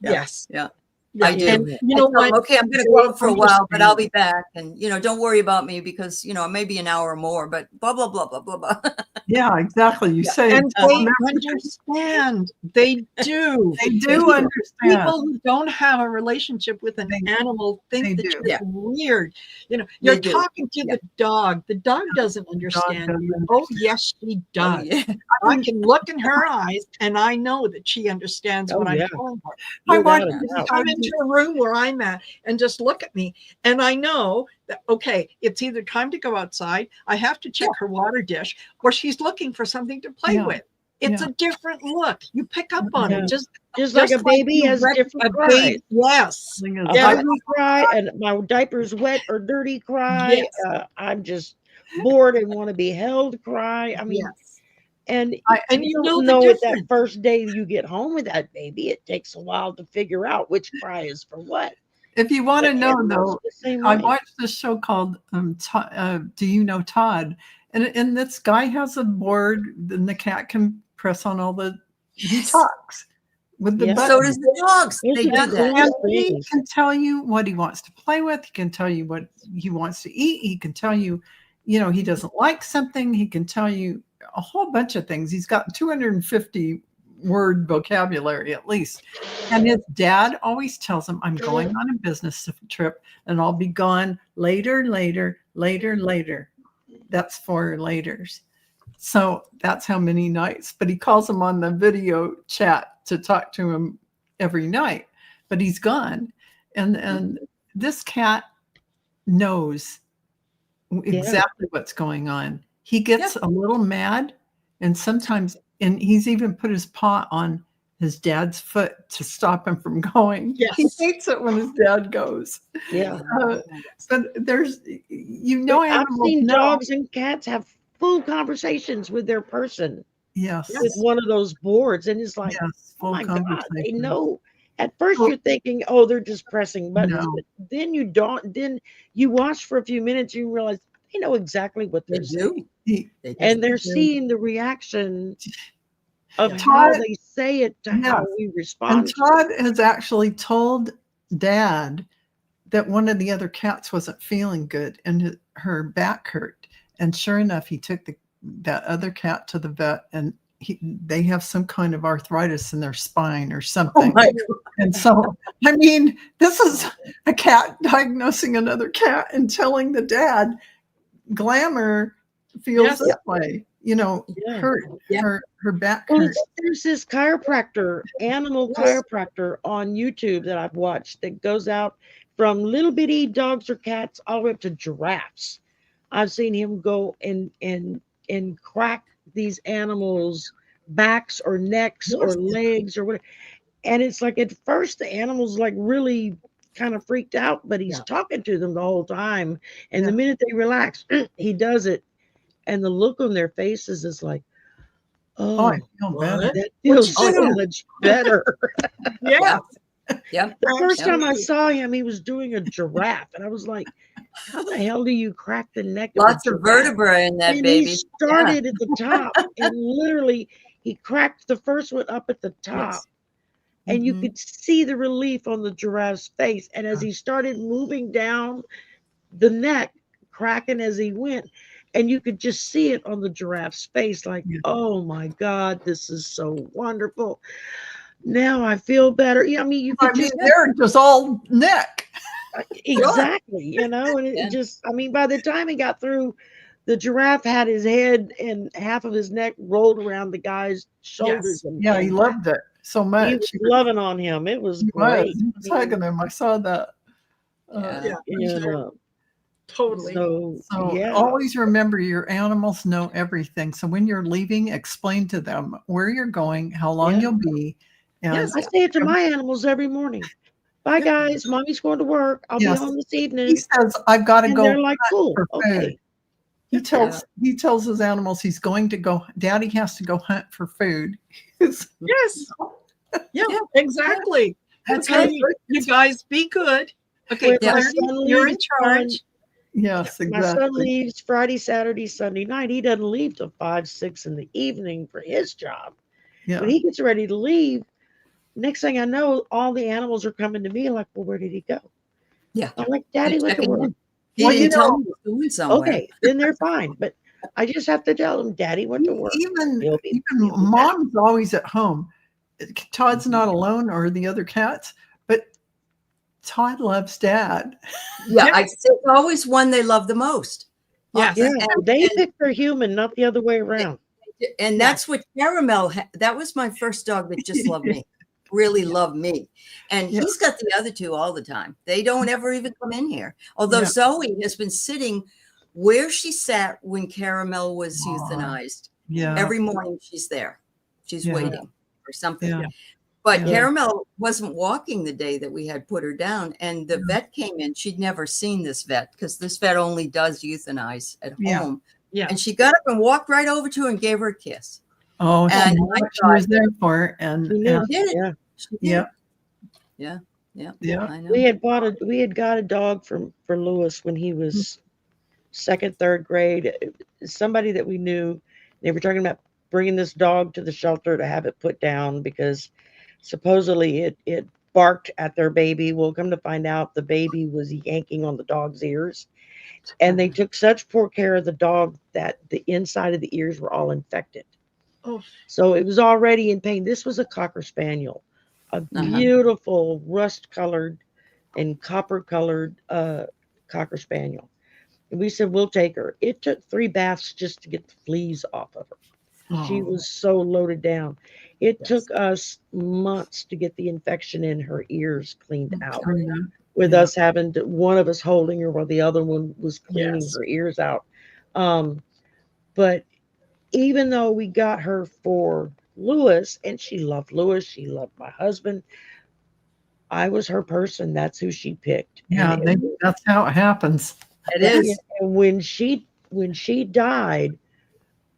Speaker 1: Yeah.
Speaker 2: Yes.
Speaker 1: Yeah.
Speaker 2: Yeah.
Speaker 1: I do.
Speaker 2: And
Speaker 4: Yeah.
Speaker 2: you
Speaker 1: I
Speaker 2: know
Speaker 1: tell them,
Speaker 2: what?
Speaker 1: okay, I'm going to
Speaker 2: They
Speaker 1: go out for a while, but I'll
Speaker 2: understand.
Speaker 1: be back. And, don't worry about me because, maybe an hour or more, but blah, blah, blah, blah, blah, blah.
Speaker 3: Yeah, exactly. You
Speaker 1: Yeah.
Speaker 3: say
Speaker 2: And
Speaker 3: tell
Speaker 2: they
Speaker 3: them everything.
Speaker 2: understand. They do.
Speaker 3: They do
Speaker 2: People
Speaker 3: understand.
Speaker 2: who don't have a relationship with an animal
Speaker 3: they
Speaker 2: think that
Speaker 3: do.
Speaker 2: you're
Speaker 1: Yeah.
Speaker 2: weird. You're
Speaker 1: They do.
Speaker 2: talking to
Speaker 1: Yeah.
Speaker 2: the dog. The dog doesn't understand you.
Speaker 3: doesn't
Speaker 2: Oh, yes, she
Speaker 1: Oh,
Speaker 2: does.
Speaker 1: yeah.
Speaker 2: I can look in her eyes and I know that she understands
Speaker 4: Oh,
Speaker 2: what I'm
Speaker 4: yeah.
Speaker 2: telling her.
Speaker 3: I
Speaker 4: without
Speaker 3: want
Speaker 4: a
Speaker 3: you to
Speaker 4: doubt.
Speaker 2: Come into a room where I'm at and just look at me. And I know that, okay, it's either time to go outside, I have to check her water dish, or she's looking for something to play
Speaker 3: Yeah.
Speaker 2: with. It's
Speaker 3: Yeah.
Speaker 2: a different look. You pick up on
Speaker 4: Yeah.
Speaker 2: it. Just
Speaker 4: Like a
Speaker 2: like
Speaker 4: baby
Speaker 2: you
Speaker 4: has
Speaker 2: rec-
Speaker 4: different
Speaker 2: a
Speaker 4: cries.
Speaker 2: baby. Yes.
Speaker 3: Thing is,
Speaker 4: A
Speaker 2: Yeah.
Speaker 4: hungry cry and my diaper's wet or dirty cry.
Speaker 2: Yes.
Speaker 4: I'm just bored and want to be held cry. I mean,
Speaker 2: Yes.
Speaker 4: And
Speaker 2: and
Speaker 4: you
Speaker 2: you know
Speaker 4: don't
Speaker 2: the
Speaker 4: know it that
Speaker 2: difference.
Speaker 4: first day you get home with that baby. It takes a while to figure out which cry is for what.
Speaker 3: If you want to
Speaker 4: But
Speaker 3: know,
Speaker 4: animals
Speaker 3: though,
Speaker 4: the same
Speaker 3: I
Speaker 4: way.
Speaker 3: watched this show called Do You Know Todd? And this guy has a board, and the cat can press on all the. He talks with the
Speaker 4: Yeah.
Speaker 3: button.
Speaker 1: So does the dogs.
Speaker 4: Those
Speaker 1: They
Speaker 4: are
Speaker 1: do
Speaker 4: the
Speaker 1: that.
Speaker 3: And
Speaker 4: coolest
Speaker 3: he
Speaker 4: things.
Speaker 3: can tell you what he wants to play with. He can tell you what he wants to eat. He can tell you, he doesn't like something. He can tell you a whole bunch of things. He's got 250 word vocabulary at least. And his dad always tells him, I'm going on a business trip and I'll be gone later. That's 4 laters. So that's how many nights. But he calls him on the video chat to talk to him every night. But he's gone. And this cat knows exactly what's going on. He gets a little mad, and sometimes, and he's even put his paw on his dad's foot to stop him from going.
Speaker 2: Yes.
Speaker 3: He hates it when his dad goes.
Speaker 4: Yeah.
Speaker 3: But there's,
Speaker 4: I've seen dogs and cats have full conversations with their person
Speaker 3: Yes.
Speaker 4: with one of those boards, and it's like,
Speaker 3: Yes.
Speaker 4: oh my God, they
Speaker 3: conversation.
Speaker 4: know. At first, you're thinking, oh, they're just pressing buttons,
Speaker 3: No.
Speaker 4: but then you don't. Then you watch for a few minutes, you realize they know exactly what
Speaker 1: They
Speaker 4: they're saying,
Speaker 1: do.
Speaker 4: and they're
Speaker 3: do.
Speaker 4: seeing the reaction of
Speaker 3: Todd-
Speaker 4: how they say it to how
Speaker 3: Yes.
Speaker 4: we respond.
Speaker 3: And Todd has actually told Dad that one of the other cats wasn't feeling good and her back hurt. And sure enough, he took that other cat to the vet, and they have some kind of arthritis in their spine or something.
Speaker 1: Oh my God.
Speaker 3: And so, I mean, this is a cat diagnosing another cat and telling the dad, Glamour feels this way. Her back
Speaker 4: Well,
Speaker 3: hurts.
Speaker 4: there's this chiropractor, animal chiropractor on YouTube that I've watched that goes out from little bitty dogs or cats all the way up to giraffes. I've seen him go and crack these animals' backs or necks or legs or whatever. And it's like at first the animal's like really kind of freaked out, but he's talking to them the whole time. And the minute they relax, he does it. And the look on their faces is like, oh,
Speaker 3: I feel better.
Speaker 4: that feels so much better.
Speaker 2: Yeah.
Speaker 1: Yep.
Speaker 4: The first time I saw him, he was doing a giraffe. And I was like, how the hell do you crack the neck
Speaker 1: Lots
Speaker 4: of a
Speaker 1: of
Speaker 4: giraffe?
Speaker 1: vertebrae in that
Speaker 4: And
Speaker 1: baby.
Speaker 4: he started at the top and literally he cracked the first one up at the top. And you could see the relief on the giraffe's face. And as he started moving down the neck, cracking as he went, and you could just see it on the giraffe's face, like, oh my God, this is so wonderful. Now I feel better. Yeah, I mean, you could
Speaker 3: they're just all neck.
Speaker 4: exactly, and it just, I mean, by the time he got through, the giraffe had his head and half of his neck rolled around the guy's shoulders.
Speaker 3: Yes. He loved it so much.
Speaker 4: He was loving on him. It was great.
Speaker 3: He was hugging him. I saw that.
Speaker 2: Totally.
Speaker 4: So
Speaker 3: always remember your animals know everything. So when you're leaving, explain to them where you're going, how long you'll be. And
Speaker 4: I say it to my animals every morning. Bye, guys. Mommy's going to work. I'll be home this evening.
Speaker 3: He says, I've got to go.
Speaker 4: They're like, cool.
Speaker 3: For food. He tells his animals he's going to go. Daddy has to go hunt for food.
Speaker 2: Yes. Yeah, exactly. That's right. You guys be good. Okay, you're in charge.
Speaker 3: Yes, exactly.
Speaker 4: My son leaves Friday, Saturday, Sunday night. He doesn't leave till 5, 6 in the evening for his job.
Speaker 3: Yeah.
Speaker 4: When he gets ready to leave, next thing I know, all the animals are coming to me like, well, where did he go?
Speaker 1: Yeah.
Speaker 4: I'm like, Daddy went to work.
Speaker 1: Well, you tell him he's going somewhere.
Speaker 4: Okay, then they're fine. But I just have to tell them, Daddy went to work.
Speaker 3: Even Mom's always at home. Todd's not alone, or the other cats, but Todd loves Dad.
Speaker 1: Yeah, it's always one they love the most.
Speaker 2: Yes.
Speaker 4: Yeah, they pick their human, not the other way around.
Speaker 1: And that's what Caramel, that was my first dog that just loved me, really loved me. And he's got the other two all the time. They don't ever even come in here. Although Zoe has been sitting where she sat when Caramel was euthanized.
Speaker 3: Yeah.
Speaker 1: Every morning she's there. She's waiting for something.
Speaker 3: Yeah.
Speaker 1: But Caramel wasn't walking the day that we had put her down. And the vet came in. She'd never seen this vet because this vet only does euthanize at home.
Speaker 2: Yeah.
Speaker 1: And she got up and walked right over to her and gave her a kiss.
Speaker 3: Oh, she
Speaker 1: And
Speaker 3: knew
Speaker 1: I
Speaker 3: what she
Speaker 1: thought,
Speaker 3: was there for,
Speaker 4: She knew.
Speaker 1: she did it.
Speaker 4: Yeah.
Speaker 1: She did.
Speaker 3: yeah,
Speaker 1: Yeah. Yeah.
Speaker 3: yeah.
Speaker 1: I know.
Speaker 4: We had got a dog for Lewis when he was second, third grade. Somebody that we knew, they were talking about bringing this dog to the shelter to have it put down because supposedly it barked at their baby. We'll come to find out the baby was yanking on the dog's ears. And they took such poor care of the dog that the inside of the ears were all infected.
Speaker 2: Oh,
Speaker 4: So it was already in pain. This was a Cocker Spaniel, a beautiful rust colored and copper colored Cocker Spaniel. And we said, we'll take her. It took 3 baths just to get the fleas off of her. She
Speaker 3: Oh,
Speaker 4: was so loaded down. It
Speaker 1: Yes.
Speaker 4: took us months to get the infection in her ears cleaned out,
Speaker 3: yeah.
Speaker 4: with
Speaker 3: Yeah.
Speaker 4: us having to, one of us holding her while the other one was cleaning
Speaker 2: Yes.
Speaker 4: her ears out. But even though we got her for Lewis, and she loved Lewis, she loved my husband, I was her person. That's who she picked.
Speaker 3: Yeah, that's how it happens.
Speaker 1: It is.
Speaker 4: And when she died,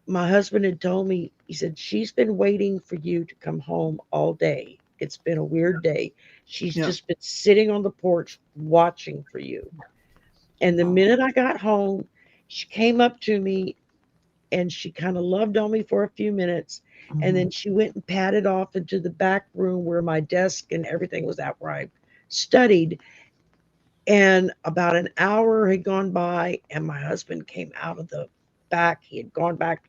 Speaker 4: my husband had told me, he said, she's been waiting for you to come home all day. It's been a weird day. She's
Speaker 3: Yeah.
Speaker 4: just been sitting on the porch watching for you. And the minute I got home, she came up to me and she kind of loved on me for a few minutes. And then she went and padded off into the back room where my desk and everything was at, where I studied. And about an hour had gone by, and my husband came out of the back. He had gone back.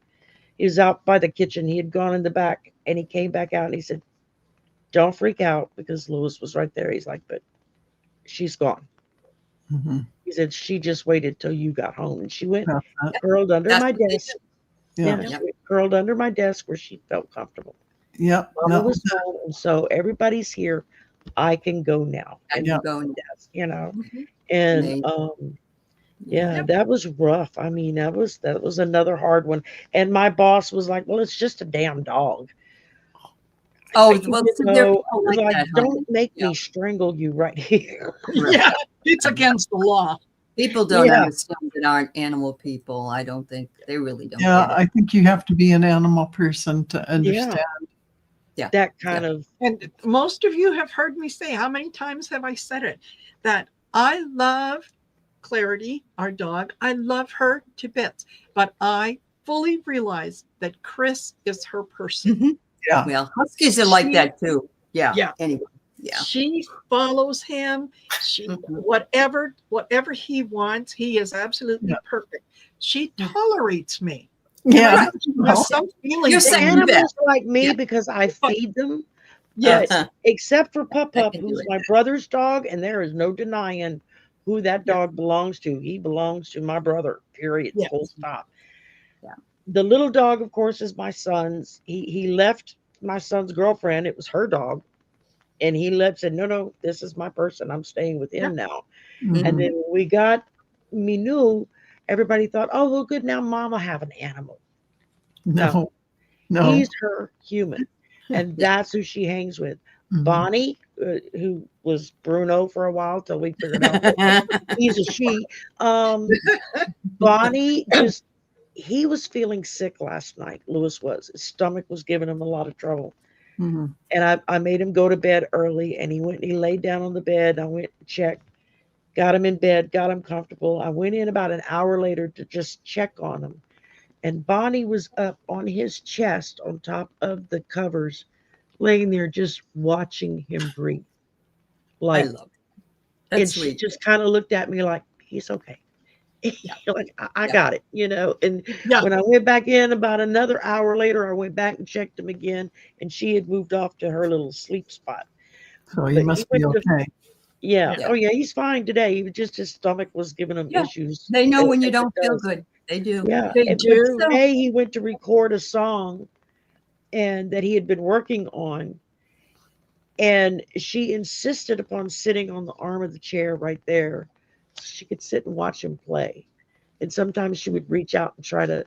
Speaker 4: He was out by the kitchen. He had gone in the back, and he came back out and he said, "Don't freak out," because Lewis was right there. He's like, "But she's gone." He said, "She just waited till you got home." And she went curled under
Speaker 1: That's
Speaker 4: my
Speaker 1: what they
Speaker 4: desk.
Speaker 1: do.
Speaker 4: Yeah, she went curled under my desk where she felt comfortable.
Speaker 3: Yep.
Speaker 4: Mama was home, and so everybody's here. I can go now.
Speaker 1: I
Speaker 4: And
Speaker 1: can go and
Speaker 4: desk, you know.
Speaker 1: Mhm.
Speaker 4: And
Speaker 1: Amazing.
Speaker 4: yeah, that was rough. I mean, that was another hard one. And my boss was like, "Well, it's just a damn dog."
Speaker 1: Oh,
Speaker 4: You
Speaker 1: well,
Speaker 4: I
Speaker 1: there are
Speaker 4: was
Speaker 1: people like
Speaker 4: like,
Speaker 1: that,
Speaker 4: "Don't
Speaker 1: honey.
Speaker 4: make
Speaker 1: Yeah.
Speaker 4: me strangle you right here."
Speaker 1: Right.
Speaker 2: yeah, it's against the law.
Speaker 1: People don't
Speaker 4: Yeah.
Speaker 1: understand that aren't animal people. I don't think they really don't
Speaker 3: Yeah,
Speaker 1: get it.
Speaker 3: I think you have to be an animal person to understand.
Speaker 1: Yeah.
Speaker 4: That kind of
Speaker 2: And most of you have heard me say, how many times have I said it? That I love Clarity, our dog. I love her to bits, but I fully realize that Chris is her person.
Speaker 1: Mhm.
Speaker 3: Yeah.
Speaker 1: Well, huskies are like
Speaker 2: She-
Speaker 1: that too. Yeah.
Speaker 2: Yeah.
Speaker 1: Anyway. Yeah.
Speaker 2: She follows him. She
Speaker 1: Mhm.
Speaker 2: whatever he wants, he is absolutely perfect. She tolerates me.
Speaker 3: Yeah.
Speaker 2: I have some feelings.
Speaker 1: You're
Speaker 4: the
Speaker 1: second best.
Speaker 4: animals like me
Speaker 1: Yeah.
Speaker 4: because I feed them.
Speaker 2: Yes.
Speaker 4: Except for Pup
Speaker 1: I
Speaker 4: Pup,
Speaker 1: can do
Speaker 4: who's
Speaker 1: it.
Speaker 4: my brother's dog, and there is no denying who that dog belongs to. He belongs to my brother, period,
Speaker 2: Yes.
Speaker 4: full stop.
Speaker 1: Yeah.
Speaker 4: The little dog, of course, is my son's. He left my son's girlfriend. It was her dog. And he said, no, this is my person. I'm staying with him now.
Speaker 3: Mhm.
Speaker 4: And then when we got Minu, everybody thought, oh, well, good. Now mom will have an animal.
Speaker 3: No.
Speaker 4: He's her human. And that's who she hangs with.
Speaker 3: Mhm.
Speaker 4: Bonnie, who was Bruno for a while till we figured out he's a she. Bonnie he was feeling sick last night. Lewis was. His stomach was giving him a lot of trouble.
Speaker 3: Mhm.
Speaker 4: And I made him go to bed early, and he went and he laid down on the bed. I went and checked, got him in bed, got him comfortable. I went in about an hour later to just check on him. And Bonnie was up on his chest on top of the covers, laying there just watching him breathe.
Speaker 1: I
Speaker 4: Like,
Speaker 1: love it. That's
Speaker 4: and she
Speaker 1: sweet.
Speaker 4: just kind of looked at me like, he's okay. Like, I got it, you know. And when I went back in about another hour later, I went back and checked him again, and she had moved off to her little sleep spot.
Speaker 3: So he must be okay.
Speaker 4: Yeah.
Speaker 1: Yeah.
Speaker 4: Oh, yeah. He's fine today. He was just, his stomach was giving him
Speaker 1: Yeah.
Speaker 4: issues.
Speaker 1: They know when you
Speaker 4: as
Speaker 1: don't
Speaker 4: it
Speaker 1: feel
Speaker 4: does.
Speaker 1: good. They do.
Speaker 4: Yeah.
Speaker 2: They
Speaker 4: But
Speaker 2: do.
Speaker 4: today he went to record a song and that he had been working on. And she insisted upon sitting on the arm of the chair right there so she could sit and watch him play. And sometimes she would reach out and try to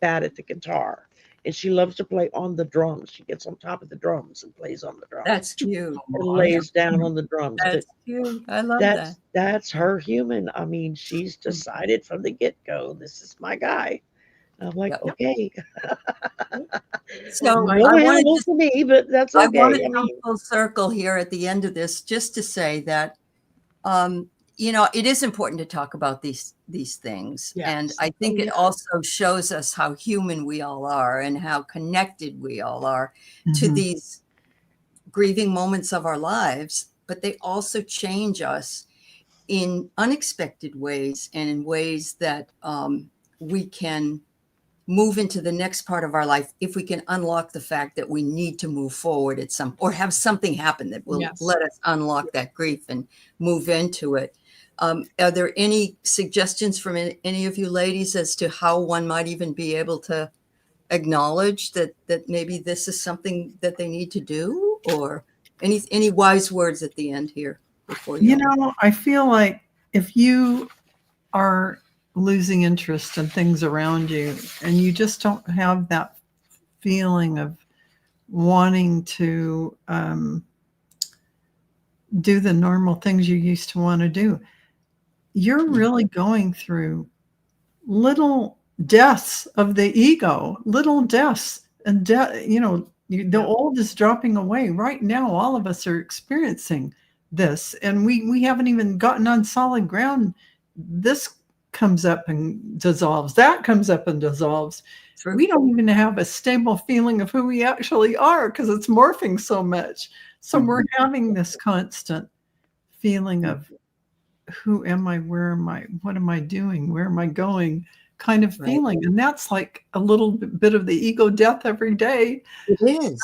Speaker 4: bat at the guitar. And she loves to play on the drums. She gets on top of the drums and plays on the drums.
Speaker 1: That's cute.
Speaker 4: And lays down on the drums.
Speaker 1: That's cute. I love that.
Speaker 4: That's her human. I mean, she's decided from the get-go, this is my guy. I'm like,
Speaker 1: Yep.
Speaker 4: okay,
Speaker 1: So
Speaker 4: no
Speaker 1: I wanted
Speaker 4: animal
Speaker 1: to
Speaker 4: for me, but that's
Speaker 1: I want
Speaker 4: okay.
Speaker 1: to
Speaker 4: I
Speaker 1: come
Speaker 4: mean,
Speaker 1: full circle here at the end of this, just to say that, it is important to talk about these things, and
Speaker 2: Yes.
Speaker 1: I think
Speaker 4: yeah.
Speaker 1: it also shows us how human we all are and how connected we all are to
Speaker 3: Mhm.
Speaker 1: these grieving moments of our lives. But they also change us in unexpected ways and in ways that we can move into the next part of our life if we can unlock the fact that we need to move forward at some, or have something happen that will
Speaker 2: Yes.
Speaker 1: let us unlock that grief and move into it. Are there any suggestions from any of you ladies as to how one might even be able to acknowledge that maybe this is something that they need to do, or any wise words at the end here before you?
Speaker 3: I feel like if you are losing interest in things around you and you just don't have that feeling of wanting to do the normal things you used to want to do, you're really going through little deaths of the ego, little deaths, and the old is dropping away right now. All of us are experiencing this, and we haven't even gotten on solid ground. This comes up and dissolves, that comes up and dissolves.
Speaker 1: True.
Speaker 3: We don't even have a stable feeling of who we actually are because it's morphing so much. So we're having this constant feeling of, who am I? Where am I? What am I doing? Where am I going? Kind of feeling. And that's like a little bit of the ego death every day.
Speaker 1: It is.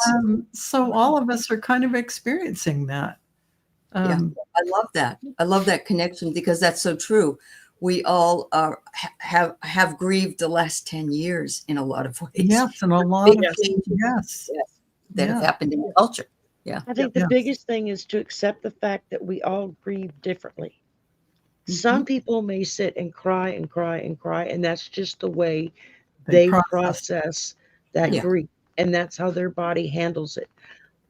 Speaker 3: So all of us are kind of experiencing that.
Speaker 1: Yeah, I love that. I love that connection, because that's so true. We all have grieved the last 10 years in a lot of ways.
Speaker 3: Yes, and a lot
Speaker 1: Big
Speaker 3: of
Speaker 1: changes,
Speaker 3: yes.
Speaker 1: that have happened in culture. Yeah.
Speaker 4: I think the biggest thing is to accept the fact that we all grieve differently. Some people may sit and cry and cry and cry, and that's just the way they process that
Speaker 1: Yeah.
Speaker 4: grief, and that's how their body handles it.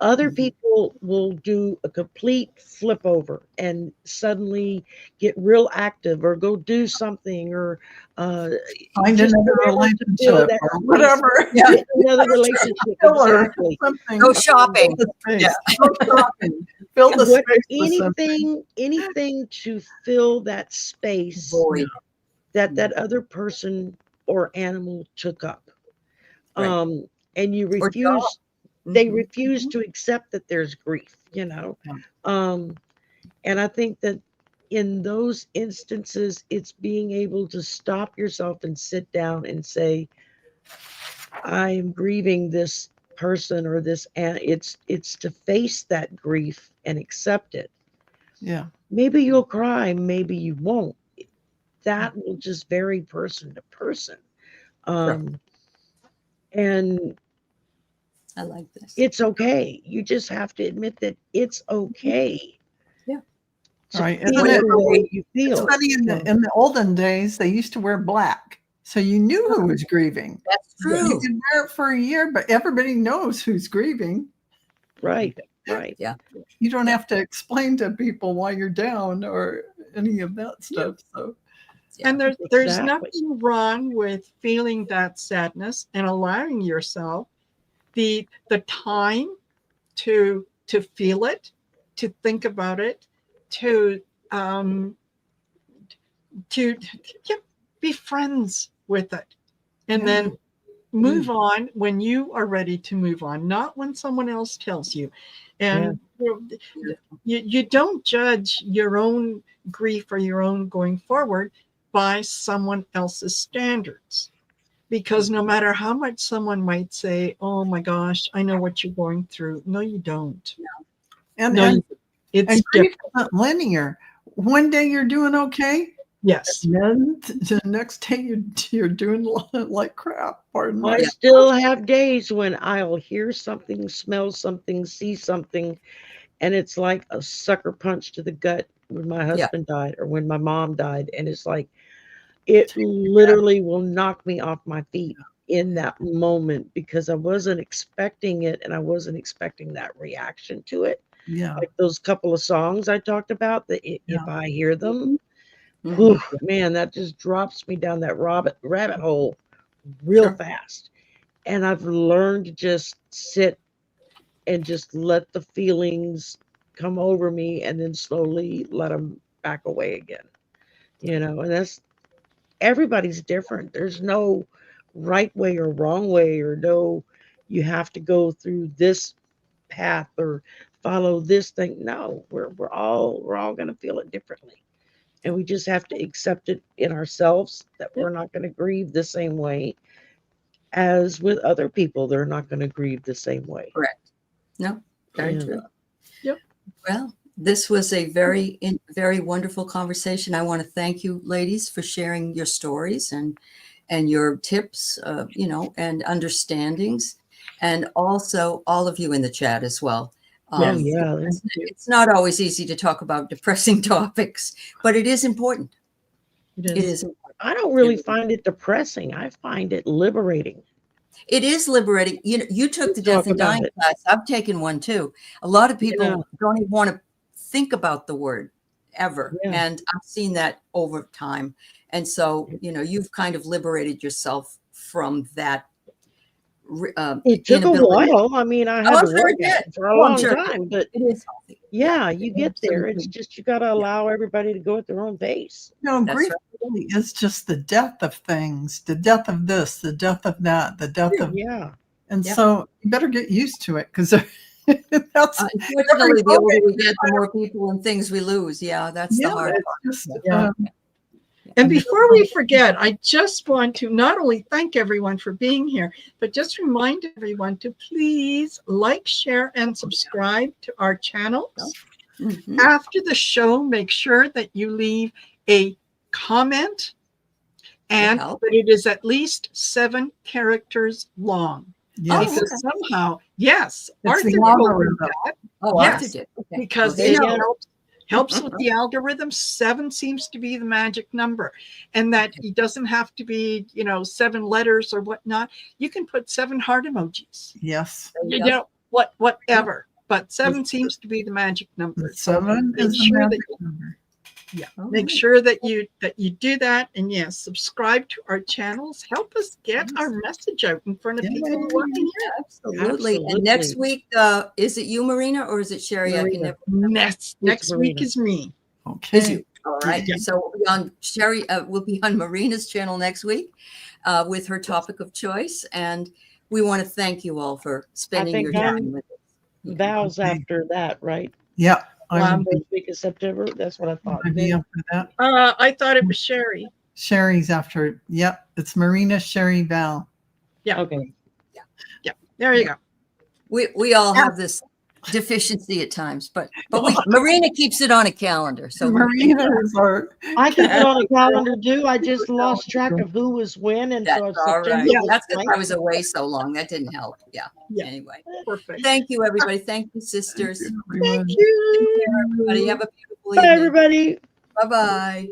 Speaker 4: Other people will do a complete flip over and suddenly get real active or go do something, or
Speaker 3: find
Speaker 4: just
Speaker 3: another
Speaker 4: whatever to fill
Speaker 3: relationship
Speaker 4: that
Speaker 3: or
Speaker 4: space.
Speaker 3: whatever.
Speaker 4: Get another relationship. Exactly.
Speaker 1: Go shopping.
Speaker 3: Yeah. Go shopping. Fill the
Speaker 4: What,
Speaker 3: space with something.
Speaker 4: anything to fill that space
Speaker 1: Void.
Speaker 4: that other person or animal took up.
Speaker 1: Right.
Speaker 4: And you
Speaker 1: Or
Speaker 4: refuse,
Speaker 1: job.
Speaker 4: they refuse to accept that there's grief,
Speaker 3: Yeah.
Speaker 4: and I think that in those instances, it's being able to stop yourself and sit down and say, I am grieving this person or this, and it's to face that grief and accept it.
Speaker 3: Yeah.
Speaker 4: Maybe you'll cry, maybe you won't. That will just vary person to person. And
Speaker 1: I like this.
Speaker 4: it's okay. You just have to admit that it's okay.
Speaker 1: Yeah.
Speaker 4: To
Speaker 3: Right.
Speaker 4: feel the way you feel.
Speaker 3: It's funny, in the olden days, they used to wear black. So you knew who was grieving.
Speaker 1: That's true.
Speaker 3: You can wear it for a year, but everybody knows who's grieving.
Speaker 4: Right. Right.
Speaker 1: Yeah.
Speaker 3: You don't have to explain to people why you're down or any of that stuff. So
Speaker 2: And there's
Speaker 4: Exactly.
Speaker 2: nothing wrong with feeling that sadness and allowing yourself the time to feel it, to think about it, to be friends with it, and then move on when you are ready to move on, not when someone else tells you. And you don't judge your own grief or your own going forward by someone else's standards, because no matter how much someone might say, oh my gosh, I know what you're going through, no you don't.
Speaker 3: and
Speaker 2: It's
Speaker 3: grief isn't linear. One day you're doing okay.
Speaker 2: Yes.
Speaker 3: And then the next day you're doing like crap. Pardon
Speaker 4: I
Speaker 3: me.
Speaker 4: still have days when I'll hear something, smell something, see something, and it's like a sucker punch to the gut when my husband died or when my mom died. And it's like, it literally will knock me off my feet in that moment, because I wasn't expecting it and I wasn't expecting that reaction to it.
Speaker 3: Yeah.
Speaker 4: Like those couple of songs I talked about, that if I hear them,
Speaker 1: Mhm.
Speaker 4: whew, man, that just drops me down that rabbit hole real
Speaker 1: Sure.
Speaker 4: fast. And I've learned to just sit and just let the feelings come over me and then slowly let them back away again. And that's everybody's different. There's no right way or wrong way, or no, you have to go through this path or follow this thing. No, we're all going to feel it differently. And we just have to accept it in ourselves that we're not going to grieve the same way as with other people. They're not going to grieve the same way.
Speaker 1: Correct. No, very
Speaker 4: Yeah.
Speaker 1: true.
Speaker 2: Yep.
Speaker 1: Well, this was a very wonderful conversation. I want to thank you, ladies, for sharing your stories and your tips, and understandings, and also all of you in the chat as well.
Speaker 4: Oh, yeah.
Speaker 1: It's not always easy to talk about depressing topics, but it is important.
Speaker 2: It
Speaker 1: It is.
Speaker 4: I don't really find it depressing. I find it liberating.
Speaker 1: It is liberating. You took the
Speaker 4: Talk
Speaker 1: death and
Speaker 4: about
Speaker 1: dying
Speaker 4: it.
Speaker 1: class. I've taken one too. A lot of people
Speaker 4: Yeah.
Speaker 1: don't even want to think about the word ever.
Speaker 4: Yeah.
Speaker 1: And I've seen that over time. And so, you've kind of liberated yourself from that.
Speaker 4: It took a
Speaker 1: inability.
Speaker 4: while. I mean, I had
Speaker 1: Oh,
Speaker 4: to
Speaker 1: sure
Speaker 4: work
Speaker 1: it
Speaker 4: at
Speaker 1: did.
Speaker 4: it for a
Speaker 1: Oh, I'm
Speaker 4: long
Speaker 1: sure.
Speaker 4: time, but
Speaker 1: It is healthy.
Speaker 4: yeah, you get there. It's
Speaker 1: absolutely.
Speaker 4: just you got to allow everybody to go at their own pace.
Speaker 3: No,
Speaker 1: That's
Speaker 3: grief
Speaker 1: right.
Speaker 3: really is just the death of things, the death of this, the death of that, the death of,
Speaker 4: Yeah.
Speaker 3: and
Speaker 1: Yeah.
Speaker 3: so you better get used to it, because that's
Speaker 1: Unfortunately, the older we get, the more people and things we lose. Yeah, that's the hard part.
Speaker 3: it's just,
Speaker 2: Yeah. And before we forget, I just want to not only thank everyone for being here, but just remind everyone to please like, share, and subscribe to our channels.
Speaker 1: Mhm.
Speaker 2: After the show, make sure that you leave a comment and
Speaker 1: help.
Speaker 2: that it is at least 7 characters long.
Speaker 3: yes,
Speaker 2: Because somehow, yes,
Speaker 3: It's
Speaker 2: Arthur
Speaker 3: the
Speaker 2: told me
Speaker 3: algorithm.
Speaker 2: that.
Speaker 1: Oh,
Speaker 2: Yes.
Speaker 1: Arthur did. Okay.
Speaker 2: Because
Speaker 1: They
Speaker 2: it
Speaker 1: know.
Speaker 2: helps with the algorithm. 7 seems to be the magic number, and that it doesn't have to be 7 letters or whatnot. You can put 7 heart emojis,
Speaker 3: Yes,
Speaker 1: There you go.
Speaker 2: whatever, but 7 seems to be the magic number.
Speaker 3: the 7
Speaker 2: make
Speaker 3: is the
Speaker 2: sure that
Speaker 3: magic number.
Speaker 1: All
Speaker 2: make
Speaker 1: right.
Speaker 2: sure that you do that, and yes, subscribe to our channels. Help us get our message out in front of
Speaker 3: Yeah.
Speaker 2: people who want to hear it.
Speaker 1: Absolutely. And next week, is it you, Marina, or is it Shari? I can
Speaker 4: Marina.
Speaker 1: never.
Speaker 2: Next week
Speaker 4: Marina.
Speaker 2: is me.
Speaker 3: Okay.
Speaker 1: Is you. All right.
Speaker 2: Yeah.
Speaker 1: So we'll be on Shari. We'll be on Marina's channel next week with her topic of choice, and we want to thank you all for spending
Speaker 4: think
Speaker 1: your time with us. Yeah.
Speaker 4: Vows after that, right?
Speaker 3: Yeah, I would
Speaker 4: First week of September. That's what I thought.
Speaker 3: be up for that.
Speaker 2: I thought it was Shari.
Speaker 3: Sherry's after. Yep, it's Marina, Shari, Val.
Speaker 2: Yeah.
Speaker 4: Okay.
Speaker 2: There you go.
Speaker 1: We all have this deficiency at times, but Marina keeps it on a calendar. So
Speaker 3: Marina is our.
Speaker 4: I keep it on a calendar too. I just lost track of who was when, and
Speaker 1: that's
Speaker 4: so it's
Speaker 1: all
Speaker 4: September.
Speaker 1: right.
Speaker 2: Yeah.
Speaker 1: That's because I was away so long. That didn't help. Yeah.
Speaker 2: Yeah.
Speaker 1: Anyway,
Speaker 2: Perfect.
Speaker 1: thank you, everybody. Thank you, sisters.
Speaker 2: Thank you.
Speaker 1: Everybody have a beautiful
Speaker 4: Bye,
Speaker 1: evening.
Speaker 4: everybody.
Speaker 1: Bye-bye.